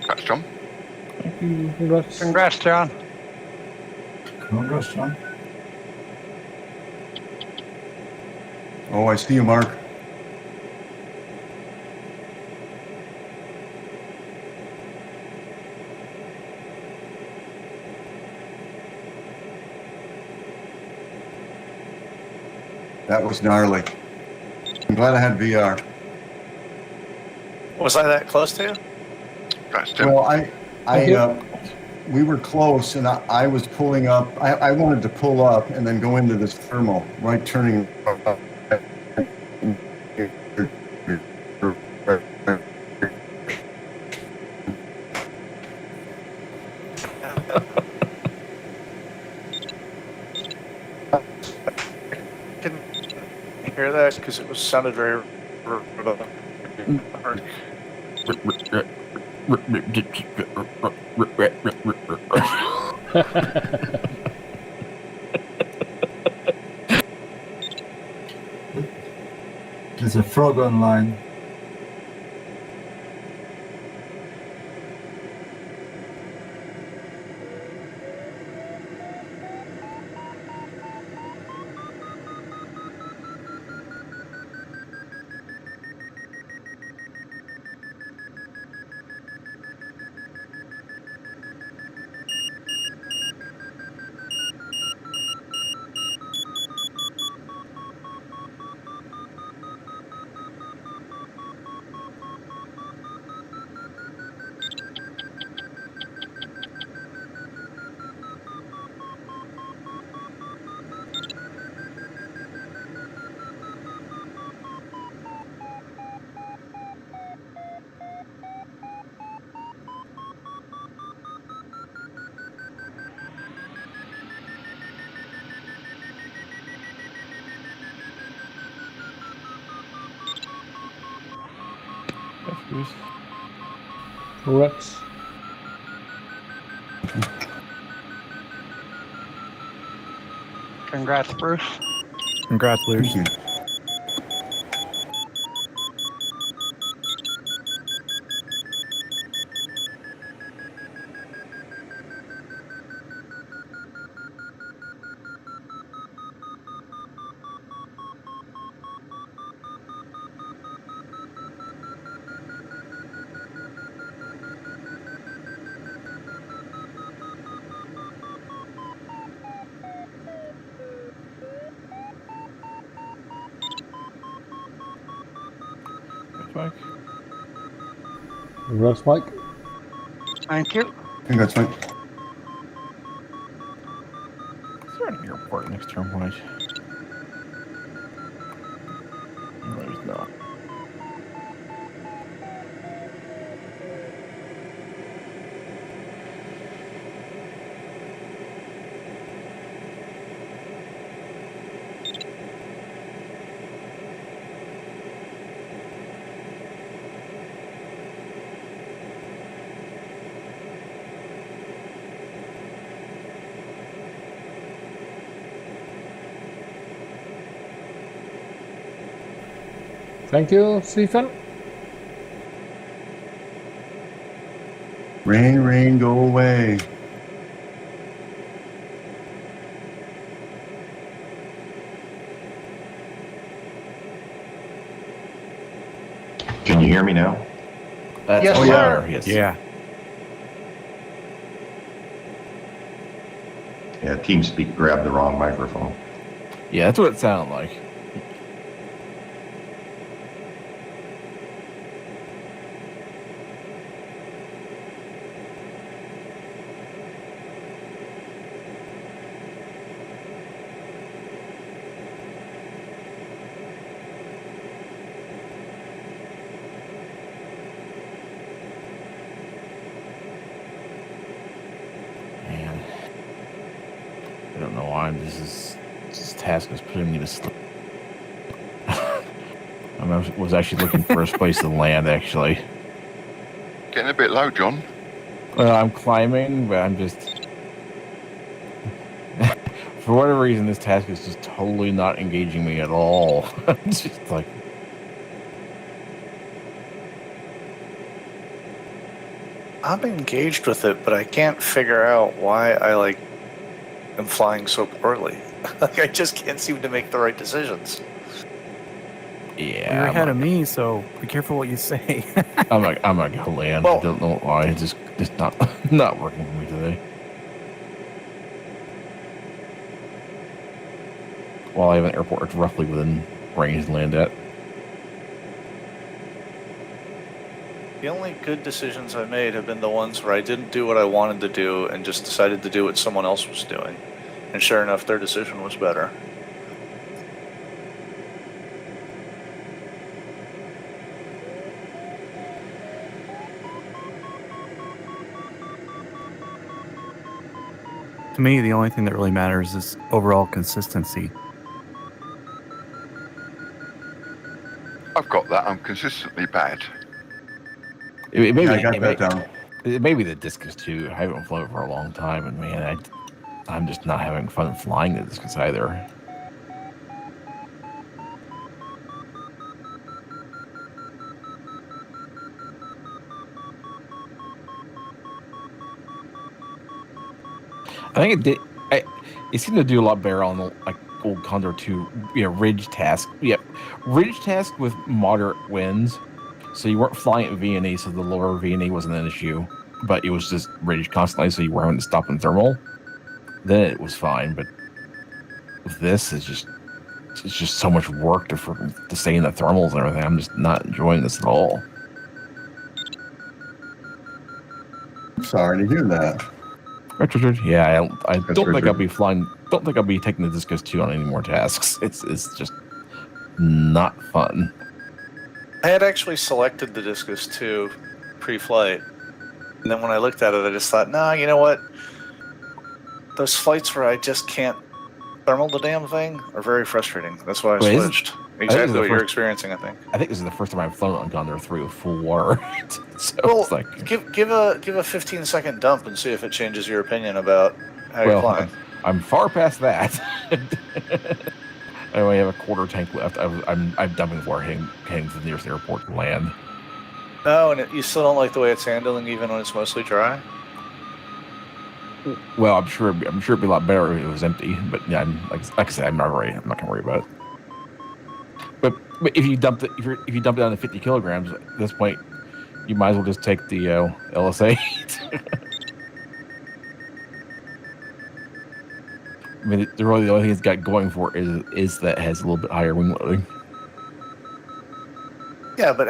That's John. Thank you. Congrats. Congrats, John. Congrats, John. Oh, I see you, Mark. That was gnarly. I'm glad I had VR. Was I that close to you? That's Tim. Well, we were close, and I was pulling up. I wanted to pull up and then go into this thermal, right turning. Hear that? Because it was sounded very. There's a frog online. Correct. Congrats, Bruce. Congrats, Bruce. Thank you. Mike. Congrats, Mike. Thank you. Congrats, Mike. Is there an airport next to him, Mike? No, there's not. Thank you, Stephen. Rain, rain, go away. Can you hear me now? That's Yes, fire, sir. yes. Yeah. Yeah, TeamSpeak grabbed the wrong microphone. Yeah, that's what it sounded like. Man, I don't know why this task is putting me to sleep. I was actually looking for a place to land, actually. Getting a bit low, John. I'm climbing, but I'm just... For whatever reason, this task is just totally not engaging me at all. It's just like... I'm engaged with it, but I can't figure out why I am flying so poorly. I just can't seem to make the right decisions. Yeah, You're ahead of me, so be careful what you say. I'm not gonna land. Well- I don't know why. It's just not working for me today. Well, I have an airport that's roughly within range to land at. The only good decisions I made have been the ones where I didn't do what I wanted to do and just decided to do what someone else was doing. And sure enough, their decision was better. To me, the only thing that really matters is overall consistency. I've got that. I'm consistently bad. Maybe, I got that down. Maybe the Discus too. I haven't flown for a long time, and man, I'm just not having fun flying the Discus either. I think it did. It seemed to do a lot better on the old Condor 2, ridge task. Yeah, ridge task with moderate winds. So you weren't flying at VNE, so the lower VNE wasn't an issue. But it was just ridge constantly, so you were having to stop in thermal. Then it was fine. But with this, it's just so much work to stay in the thermals and everything. I'm just not enjoying this at all. Sorry to hear that. Richard, yeah, I don't think Richard. I'll be flying. Don't think I'll be taking the Discus 2 on any more tasks. It's just not fun. I had actually selected the Discus 2 pre-flight, and then when I looked at it, I just thought, nah, you know what? Those flights where I just can't thermal the damn thing are very frustrating. That's why I switched. Exactly what you're experiencing, I think. I think this is the first time I've flown on Condor3 with full water. So well, it's like, give a 15-second dump and see if it changes your opinion about how you're flying. I'm far past that. I only have a quarter tank left. I'm dumping before heading to the nearest airport to land. No, and you still don't like the way it's handling, even when it's mostly dry. Well, I'm sure it'd be a lot better if it was empty. But yeah, like I said, I'm not gonna worry about it. But if you dump it, if you dump it down to 50 kilograms at this point, you might as well just take the LSA. I mean, the only thing it's got going for it is that it has a little bit higher wing loading. Yeah, but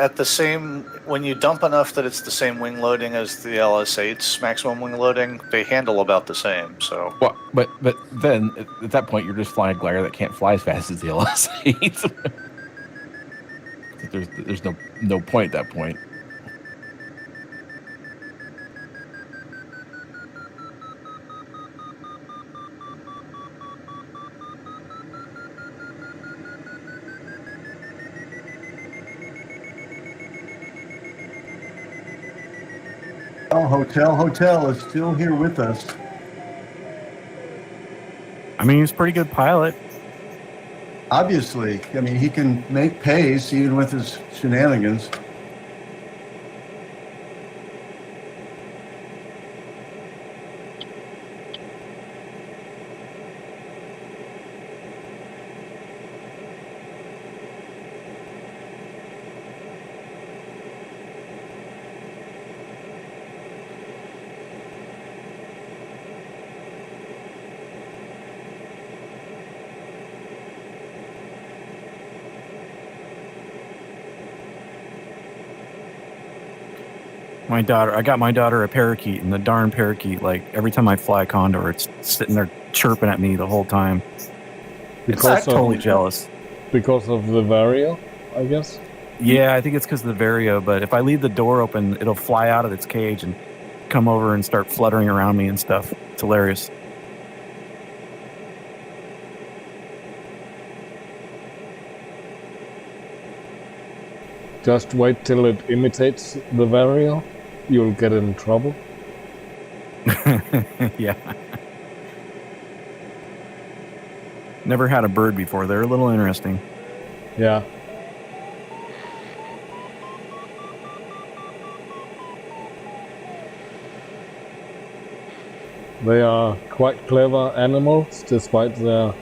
when you dump enough that it's the same wing loading as the LS8's maximum wing loading, they handle about the same. So. Well, but then at that point, you're just flying a glider that can't fly as fast as the LS8. There's no point at that point. Oh, Hotel is still here with us. I mean, he's a pretty good pilot. Obviously, I mean, he can make pace even with his shenanigans. I got my daughter a parakeet, and the darn parakeet, like every time I fly a Condor, it's sitting there chirping at me the whole time. I'm totally jealous. Because of the Vario, I guess? Yeah, I think it's because of the Vario, but if I leave the door open, it'll fly out of its cage and come over and start fluttering around me and stuff. It's hilarious. Just wait till it imitates the Vario. You'll get in trouble. Yeah. Never had a bird before. They're a little interesting. Yeah. They are quite clever animals, despite their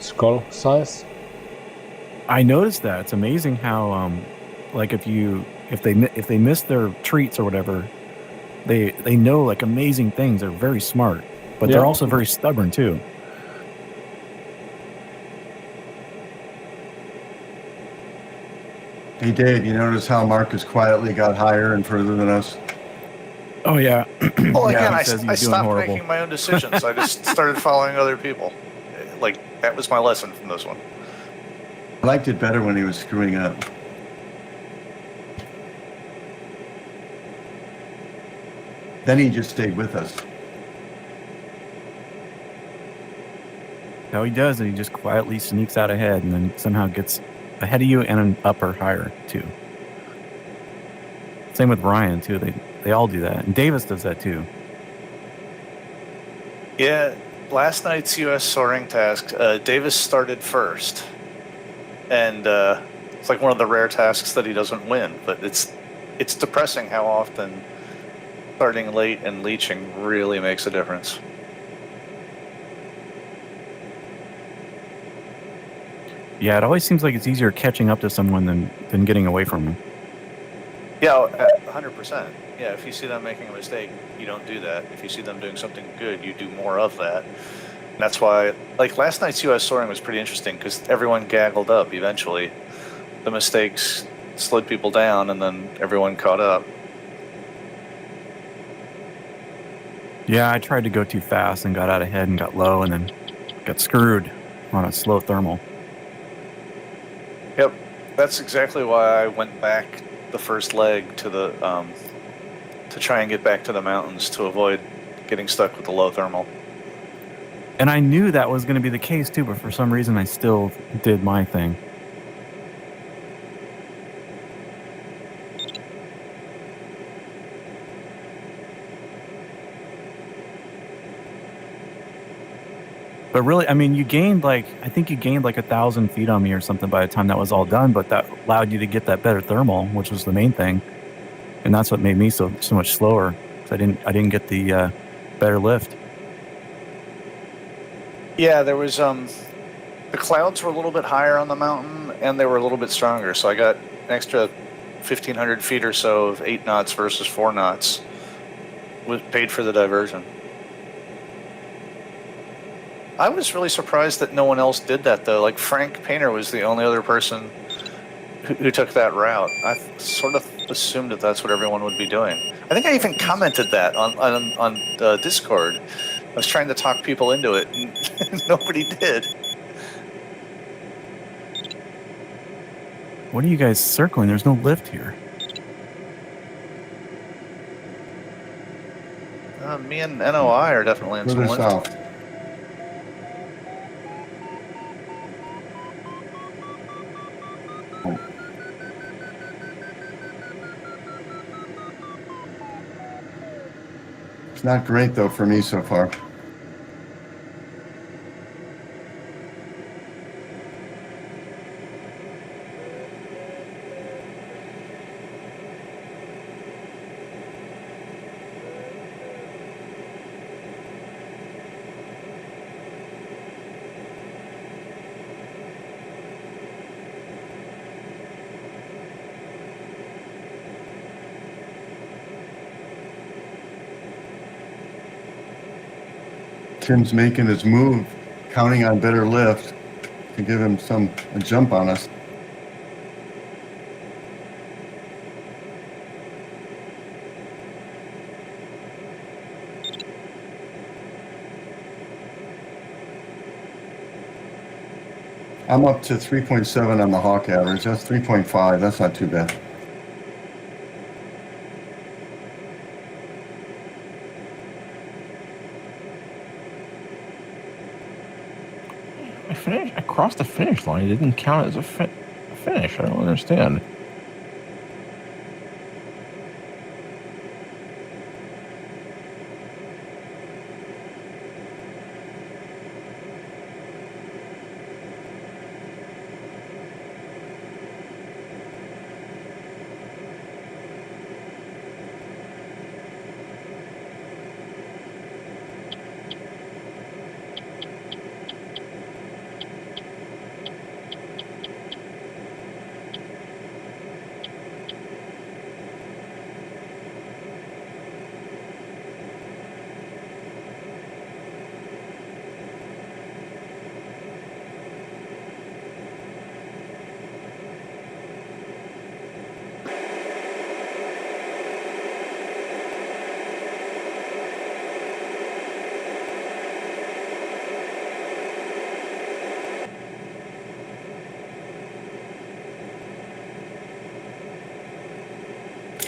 skull size. I noticed that. It's amazing how, like, if they miss their treats or whatever, they know like amazing things. They're very smart, but they're also very stubborn too. Hey Dave, you notice how Marcus quietly got higher and further than us? Oh yeah. Well, again, Yeah, I doing stopped horrible. making my own decisions. I just started following other people. Like, that was my lesson from this one. I liked it better when he was screwing up. Then he just stayed with us. No, he does, and he just quietly sneaks out ahead, and then somehow gets ahead of you and up or higher too. Same with Ryan too. They all do that, and Davis does that too. Yeah, last night's U.S. soaring task, Davis started first, and it's like one of the rare tasks that he doesn't win. But it's depressing how often starting late and leaching really makes a difference. Yeah, it always seems like it's easier catching up to someone than getting away from them. Yeah, 100%. Yeah, if you see them making a mistake, you don't do that. If you see them doing something good, you do more of that. And that's why, like, last night's U.S. soaring was pretty interesting because everyone gaggled up eventually. The mistakes slowed people down, and then everyone caught up. Yeah, I tried to go too fast and got out ahead and got low, and then got screwed on a slow thermal. Yep, that's exactly why I went back the first leg to the to try and get back to the mountains to avoid getting stuck with the low thermal. And I knew that was going to be the case too, but for some reason I still did my thing. But really, I mean, I think you gained like 1,000 feet on me or something by the time that was all done, but that allowed you to get that better thermal, which was the main thing. And that's what made me so much slower, because I didn't get the better lift. Yeah, there was the clouds were a little bit higher on the mountain, and they were a little bit stronger, so I got an extra 1,500 feet or so of 8 knots versus 4 knots, paid for the diversion. I was really surprised that no one else did that, though. Like, Frank Painter was the only other person who took that route. I sort of assumed that that's what everyone would be doing. I think I even commented that on Discord. I was trying to talk people into it, and nobody did. What are you guys circling? There's no lift here. Me and NOI are definitely in some Further lift. south. It's not great though for me so far. Tim's making his move, counting on better lift to give him a jump on us. I'm up to 3.7 on the Hawk average. That's 3.5. That's not too bad. I crossed the finish line. It didn't count as a finish. I don't understand.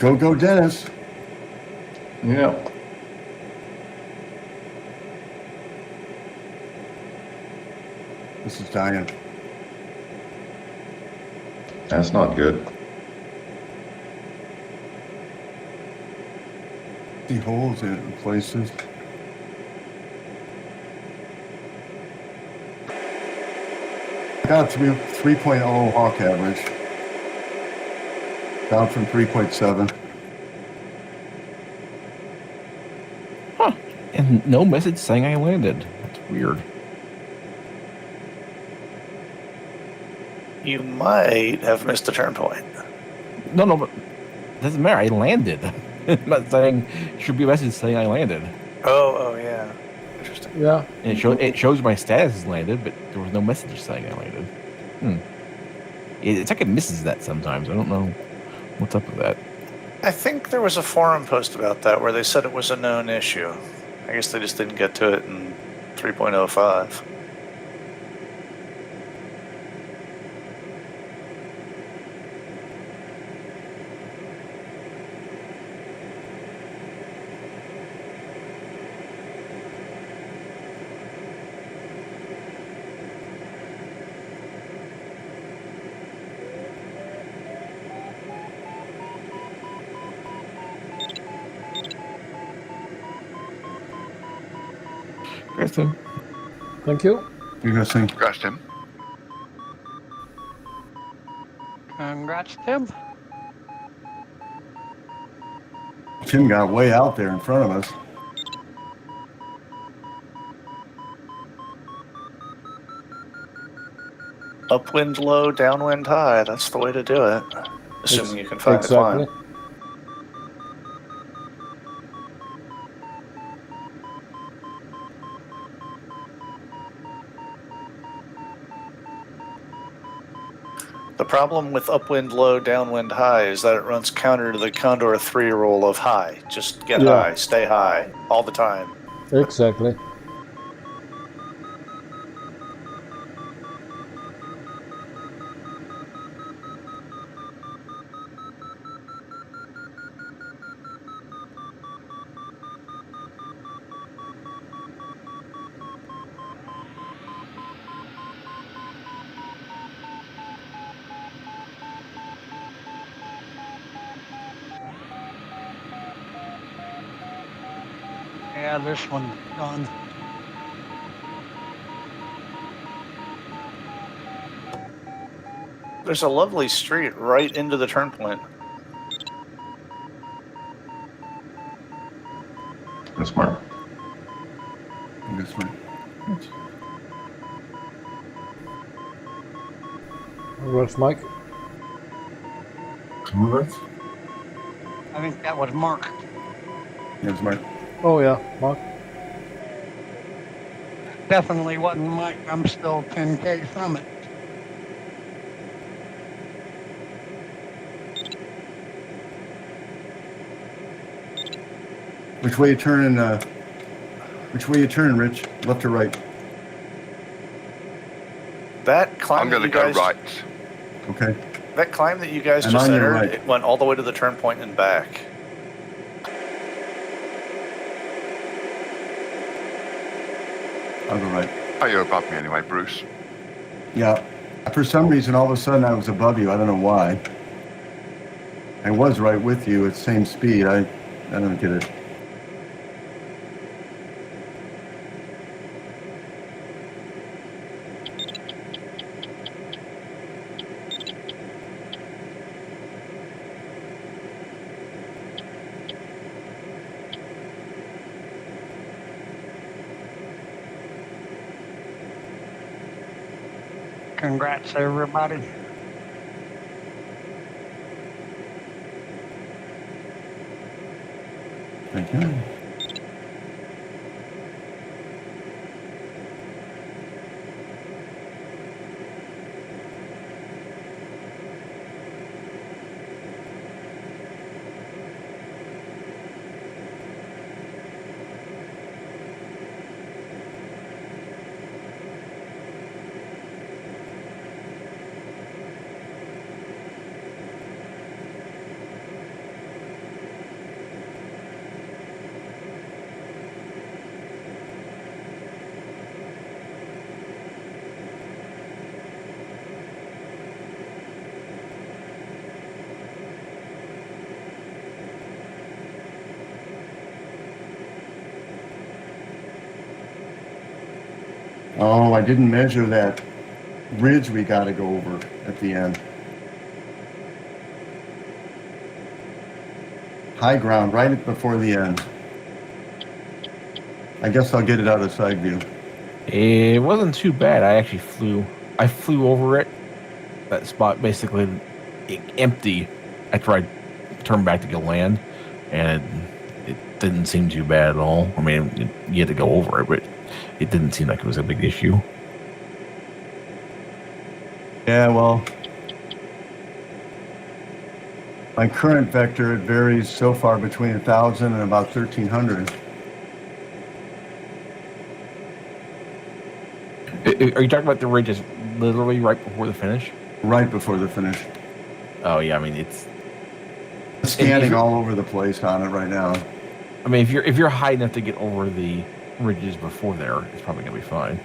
Go, Dennis. Yeah. This is Diane. That's not good. empty holes in places. I got a 3.0 hawk average. Down from 3.7. Huh. And no message saying I landed. That's weird. You might have missed the turn point. No, but it doesn't matter. I landed. I'm not saying should be a message saying I landed. Oh, yeah. Interesting. Yeah. And it shows my status is landed, but there was no message saying I landed. It's like it misses that sometimes. I don't know what's up with that. I think there was a forum post about that where they said it was a known issue. I guess they just didn't get to it in 3.05. Congrats, Tim. Thank you. You guys think? Congrats, Tim. Congrats, Tim. Tim got way out there in front of us. Upwind low, downwind high. That's the way to do it. Assuming you can find Exactly. it. The problem with upwind low, downwind high is that it runs counter to the Condor3 rule of high. Just get Yeah. high, stay high, all the time. Exactly. Yeah, this one's done. There's a lovely street right into the turn point. That's smart. That's right. Congrats, Mike. Congrats. I think that was Mark. That's right. Oh yeah, Mark. Definitely wasn't Mike. I'm still 10K from it. Which way you turning? Which way you turning, Rich? Left or right? That climb I'm going to that you go guys, right. Okay. That climb that you guys I'm just on your entered, right. it went all the way to the turn point and back. I'll go right. Oh, you're above me anyway, Bruce. Yeah. For some reason, all of a sudden, I was above you. I don't know why. I was right with you at the same speed. I don't get it. Congrats, everybody. Thank you. Oh, I didn't measure that ridge we got to go over at the end. High ground, right before the end. I guess I'll get it out of side view. It wasn't too bad. I flew over it. That spot basically empty after I turned back to go land, and it didn't seem too bad at all. I mean, you had to go over it, but it didn't seem like it was a big issue. Yeah, well, my current vector, it varies so far between 1,000 and about 1,300. Are you talking about the ridge is literally right before the finish? Right before the finish. Oh yeah, I mean it's scanning all over the place on it right now. I mean, if you're high enough to get over the ridges before there, it's probably gonna be fine.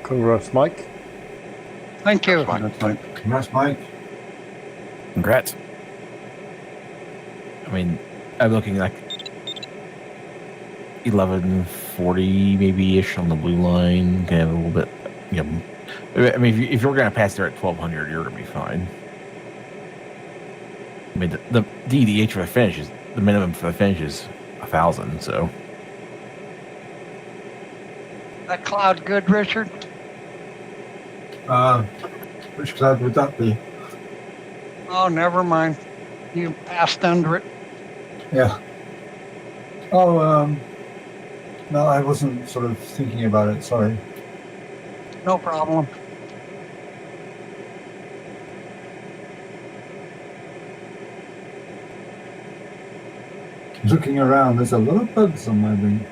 Congrats, Mike. Thank you. That's Mike. Congrats, Mike. Congrats. I mean, I'm looking like 1140 maybe ish on the blue line, kind of a little bit. You know, I mean, if you're gonna pass there at 1200, you're gonna be fine. I mean, the DDH for the finish is the minimum for the finish is 1,000. So That cloud good, Richard? Which cloud would that be? Oh, never mind. You passed under it. Yeah. Oh, no, I wasn't sort of thinking about it. Sorry. No problem. Looking around, there's a lot of bugs on my wing.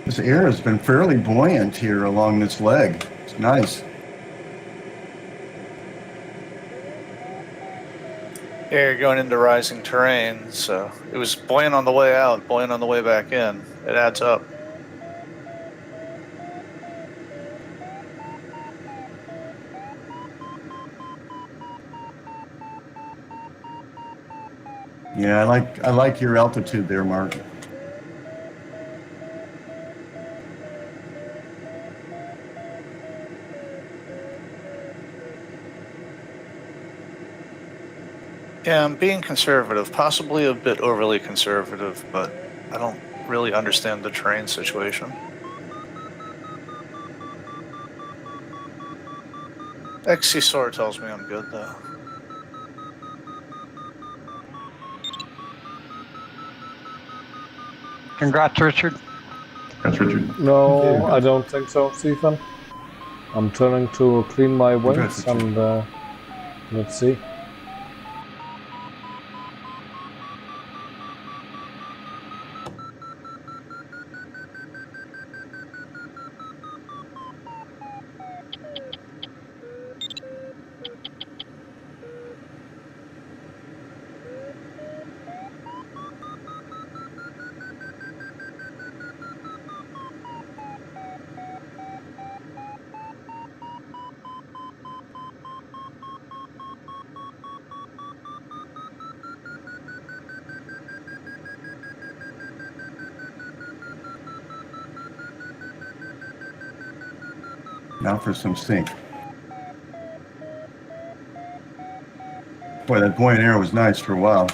This air has been fairly buoyant here along this leg. It's nice. Yeah, you're going into rising terrain, so it was buoyant on the way out, buoyant on the way back in. It adds up. Yeah, I like your altitude there, Mark. Yeah, I'm being conservative, possibly a bit overly conservative, but I don't really understand the terrain situation. XC-SOAR tells me I'm good, though. Congrats, Richard. That's Richard. No, I don't think so, Stephen. I'm turning to clean my wings and let's see. Now for some sync. Boy, that buoyant air was nice for a while.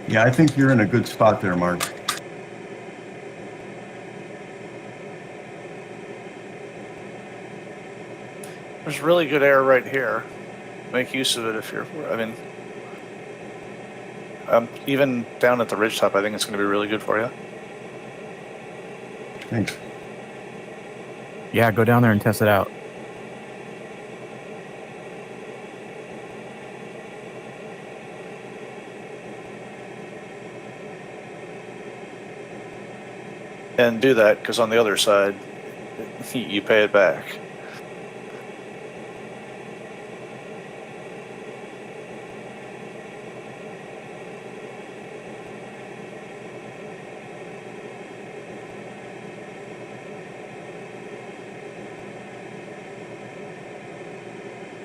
Yeah, I think you're in a good spot there, Mark. There's really good air right here. Make use of it if you're. I mean, even down at the ridgetop, I think it's going to be really good for you. Thanks. Yeah, go down there and test it out. And do that, because on the other side, you pay it back.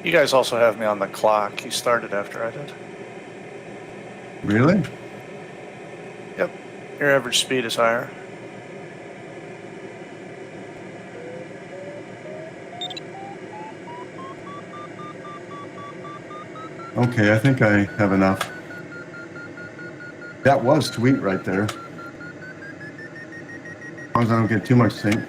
You guys also have me on the clock. You started after I did. Really? Yep. Your average speed is higher. Okay, I think I have enough. That was sweet right there. As long as I don't get too much sink.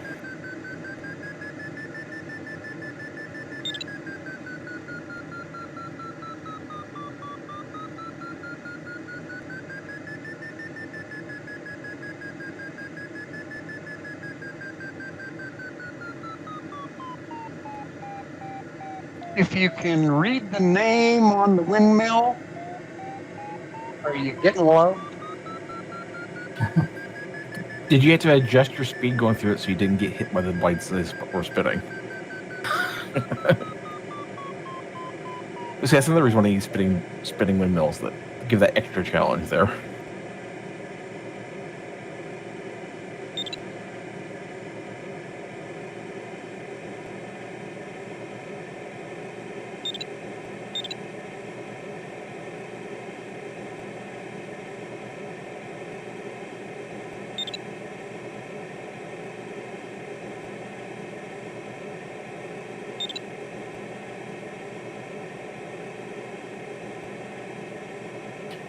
If you can read the name on the windmill, are you getting low? Did you have to adjust your speed going through it so you didn't get hit by the blades as were spinning? See, that's another reason why I use spinning windmills that give that extra challenge there.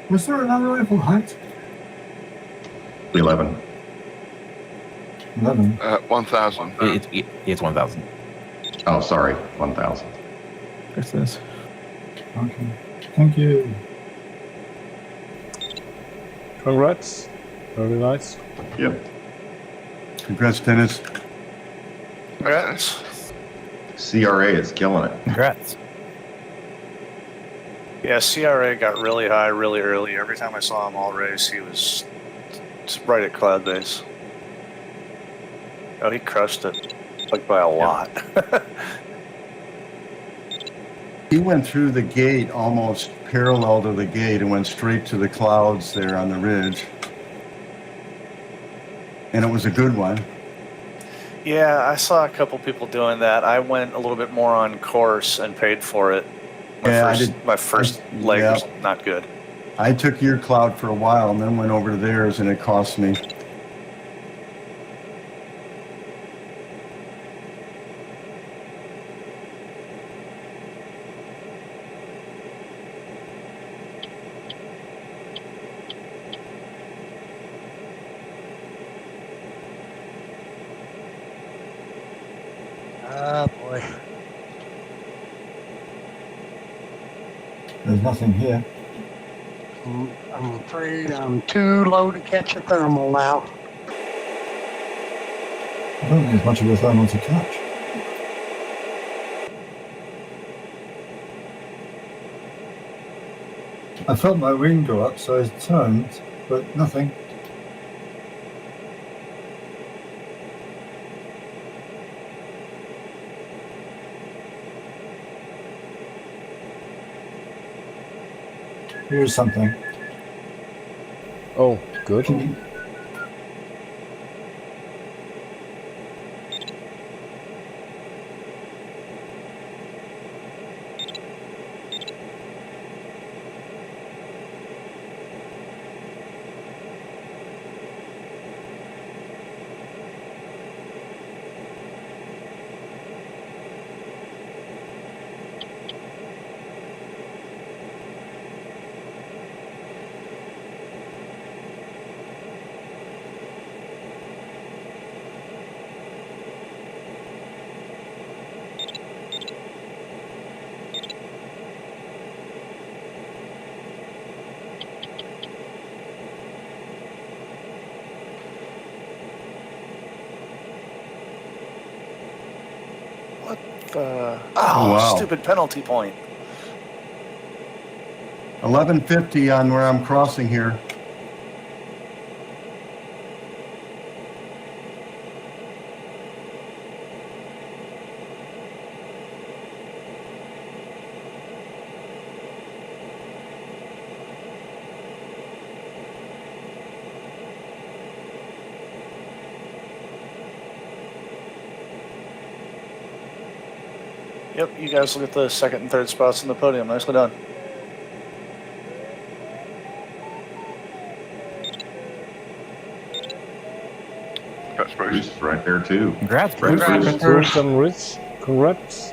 Was there another level height? 11. 11. 1,000. It's 1,000. Oh, sorry, 1,000. There's this. Okay. Thank you. Congrats. Very nice. Yep. Congrats, Dennis. Congrats. CRA is killing it. Congrats. Yeah, CRA got really high really early. Every time I saw him all race, he was right at cloud base. Oh, he crushed it, like by a lot. He went through the gate almost parallel to the gate and went straight to the clouds there on the ridge. And it was a good one. Yeah, I saw a couple people doing that. I went a little bit more on course and paid for it. My first leg was not good. I took your cloud for a while and then went over to theirs, and it cost me. Ah, boy. There's nothing here. I'm afraid I'm too low to catch a thermal now. I don't think there's much of a thermal to catch. I felt my wing go up, so I turned, but nothing. Here's something. Oh, good. Can you- What the? Oh, wow. Stupid penalty point. 1150 on where I'm crossing here. Yep, you guys look at the second and third spots in the podium. Nicely done. That's Bruce Bruce. is right there too. Congrats, Bruce. Bruce and Rich, congrats.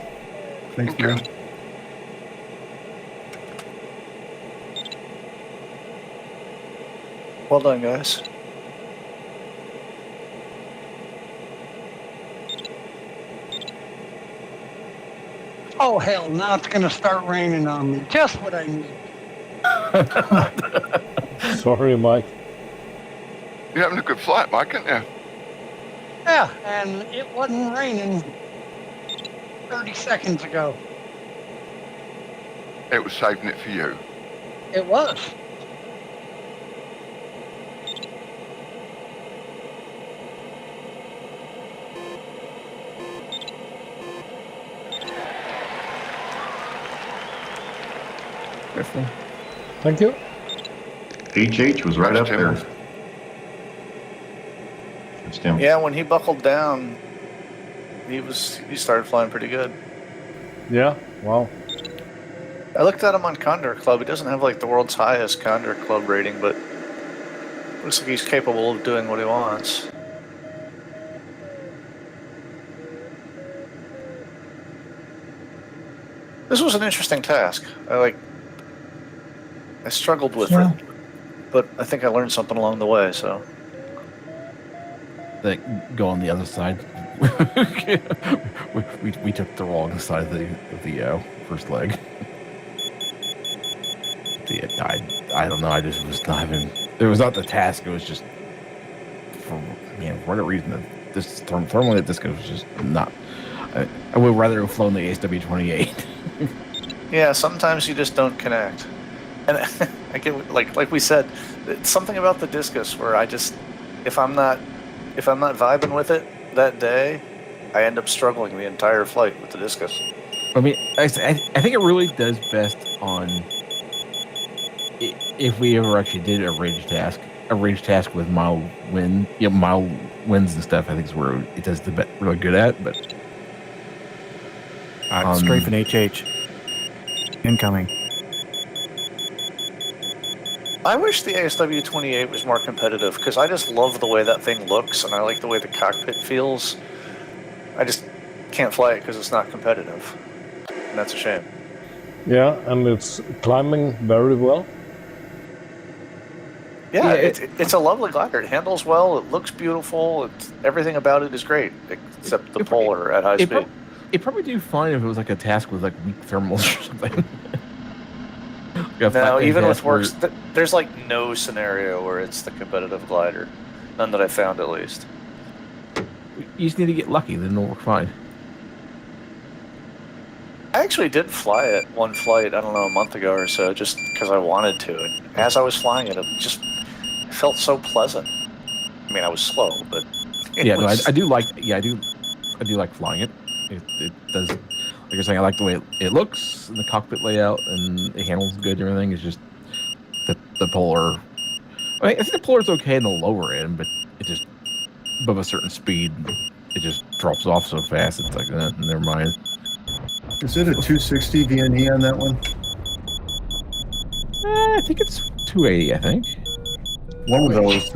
Thanks, Bruce. Well done, guys. Oh, hell, now it's going to start raining on me. Just what I need. Sorry, Mike. You're having a good flight, Mike, aren't you? Yeah, and it wasn't raining 30 seconds ago. It was saving it for you. It was. Thank you. HH was right up Tim. there. It's Tim. Yeah, when he buckled down, he started flying pretty good. Yeah, wow. I looked at him on Condor Club. He doesn't have like the world's highest Condor Club rating, but looks like he's capable of doing what he wants. This was an interesting task. I struggled with it, but I think I learned something along the way. So Go on the other side. we took the wrong side of the first leg. I don't know. I just was not having. It was not the task. It was just for whatever reason. This thermal disco was just not. I would rather have flown the ASW-28. yeah, sometimes you just don't connect. And I get like we said, it's something about the discus where I just if I'm not vibing with it that day, I end up struggling the entire flight with the discus. I mean, I think it really does best on if we ever actually did a range task with mild wind, mild winds and stuff. I think is where it does really good at. But Strafing HH incoming. I wish the ASW-28 was more competitive because I just love the way that thing looks and I like the way the cockpit feels. I just can't fly it because it's not competitive, and that's a shame. Yeah, and it's climbing very well. Yeah, it's a lovely glider. It handles well. It looks beautiful. Everything about it is great, except the polar at high speed. It'd probably do fine if it was like a task with like weak thermals or something. No, even with works, there's like no scenario where it's the competitive glider. None that I found, at least. You just need to get lucky, then it'll work fine. I actually did fly it one flight, I don't know, a month ago or so, just because I wanted to. And as I was flying it, it just felt so pleasant. I mean, I was slow, but I do like flying it. It does. Like you're saying, I like the way it looks and the cockpit layout, and it handles good and everything. It's just the polar. I think the polar's okay in the lower end, but it just above a certain speed, it just drops off so fast. It's like, never mind. Is it a 260 VNE on that one? I think it's 280. I think One of those.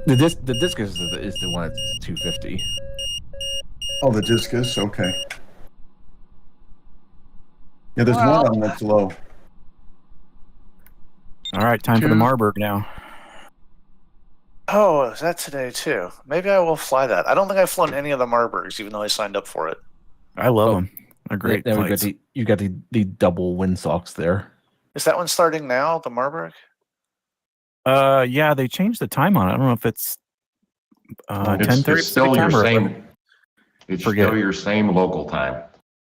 the discus is the one that's 250. Oh, the discus. Okay. Yeah, there's one of them that's low. All right, time for the Marburg now. Oh, is that today too? Maybe I will fly that. I don't think I've flown any of the Marburgs, even though I signed up for it. I love them. They're great. Now flights. you got the double windsocks there. Is that one starting now, the Marburg? Yeah, they changed the time on it. I don't know if it's 10:30 It's still your September. same. It's Forget still it. your same local time.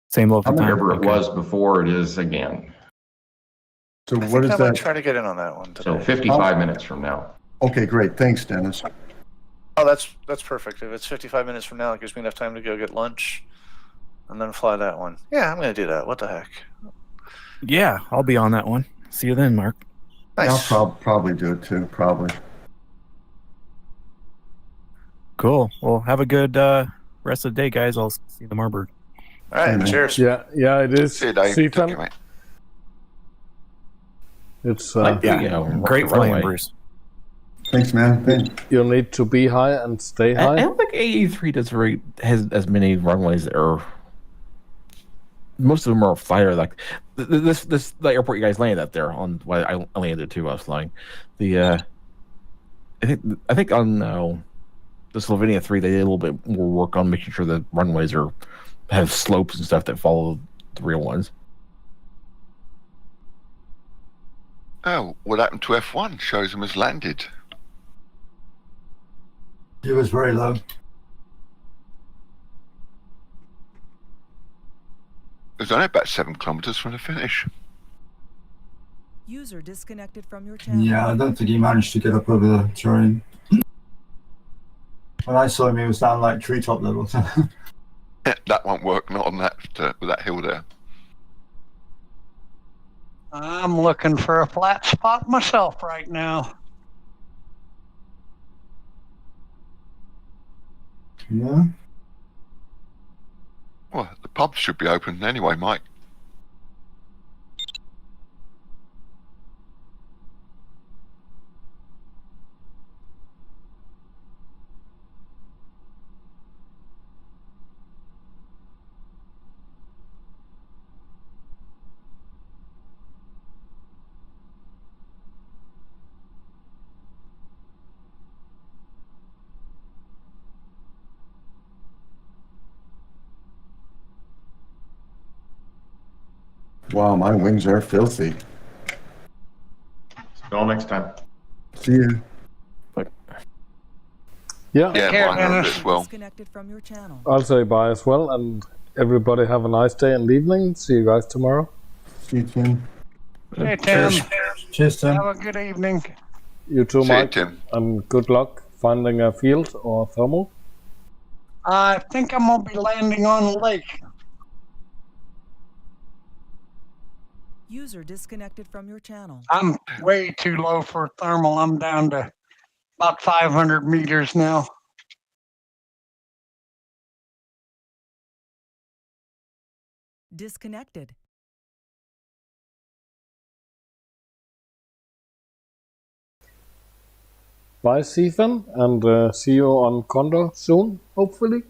Same local time. Whatever it Okay. was before, it is again. So I what think is I might that? try to get in on that one So today. 55 minutes from now. Okay, great. Thanks, Dennis. Oh, that's perfect. If it's 55 minutes from now, it gives me enough time to go get lunch and then fly that one. Yeah, I'm going to do that. What the heck? Yeah, I'll be on that one. See you then, Mark. Nice. I'll probably do it too, probably. Cool. Well, have a good rest of the day, guys. I'll see you tomorrow. All right, Hey, man. cheers. Yeah, it is. See you, Dave. Take Stephen, care, mate. it's Like the, Yeah, great flying, runway. Bruce. Thanks, man. Thanks. you need to be high and stay I high. don't think AE3 has as many runways that are. Most of them are fire. Like this the airport you guys landed at there on. Well, I landed too. I was flying. The I think on the Slovenia 3 they did a little bit more work on making sure the runways have slopes and stuff that follow the real ones. Oh, what happened to F1? Shows them as landed. It was very low. It was only about 7 kilometers from the finish. User disconnected from your channel. Yeah, I don't think he managed to get up over the terrain. When I saw him, he was down like treetop level. That won't work, not on that with that hill there. I'm looking for a flat spot myself right now. Yeah. Well, the pubs should be open anyway, Mike. Wow, my wings are filthy. See you all next time. See you. Yeah, Yeah, care, mine are a bit Dennis. as well. Disconnected from your channel. I'll say bye as well, and everybody have a nice day and evening. See you guys tomorrow. See you, Tim. Hey, Tim. Cheers, Tim. Have a good evening. You too, See you, Mike, Tim. and good luck finding a field or thermal. I think I'm going to be landing on the lake. User disconnected from your channel. I'm way too low for thermal. I'm down to about 500 meters now. Disconnected. Bye, Stephen, and see you on Condor soon, hopefully.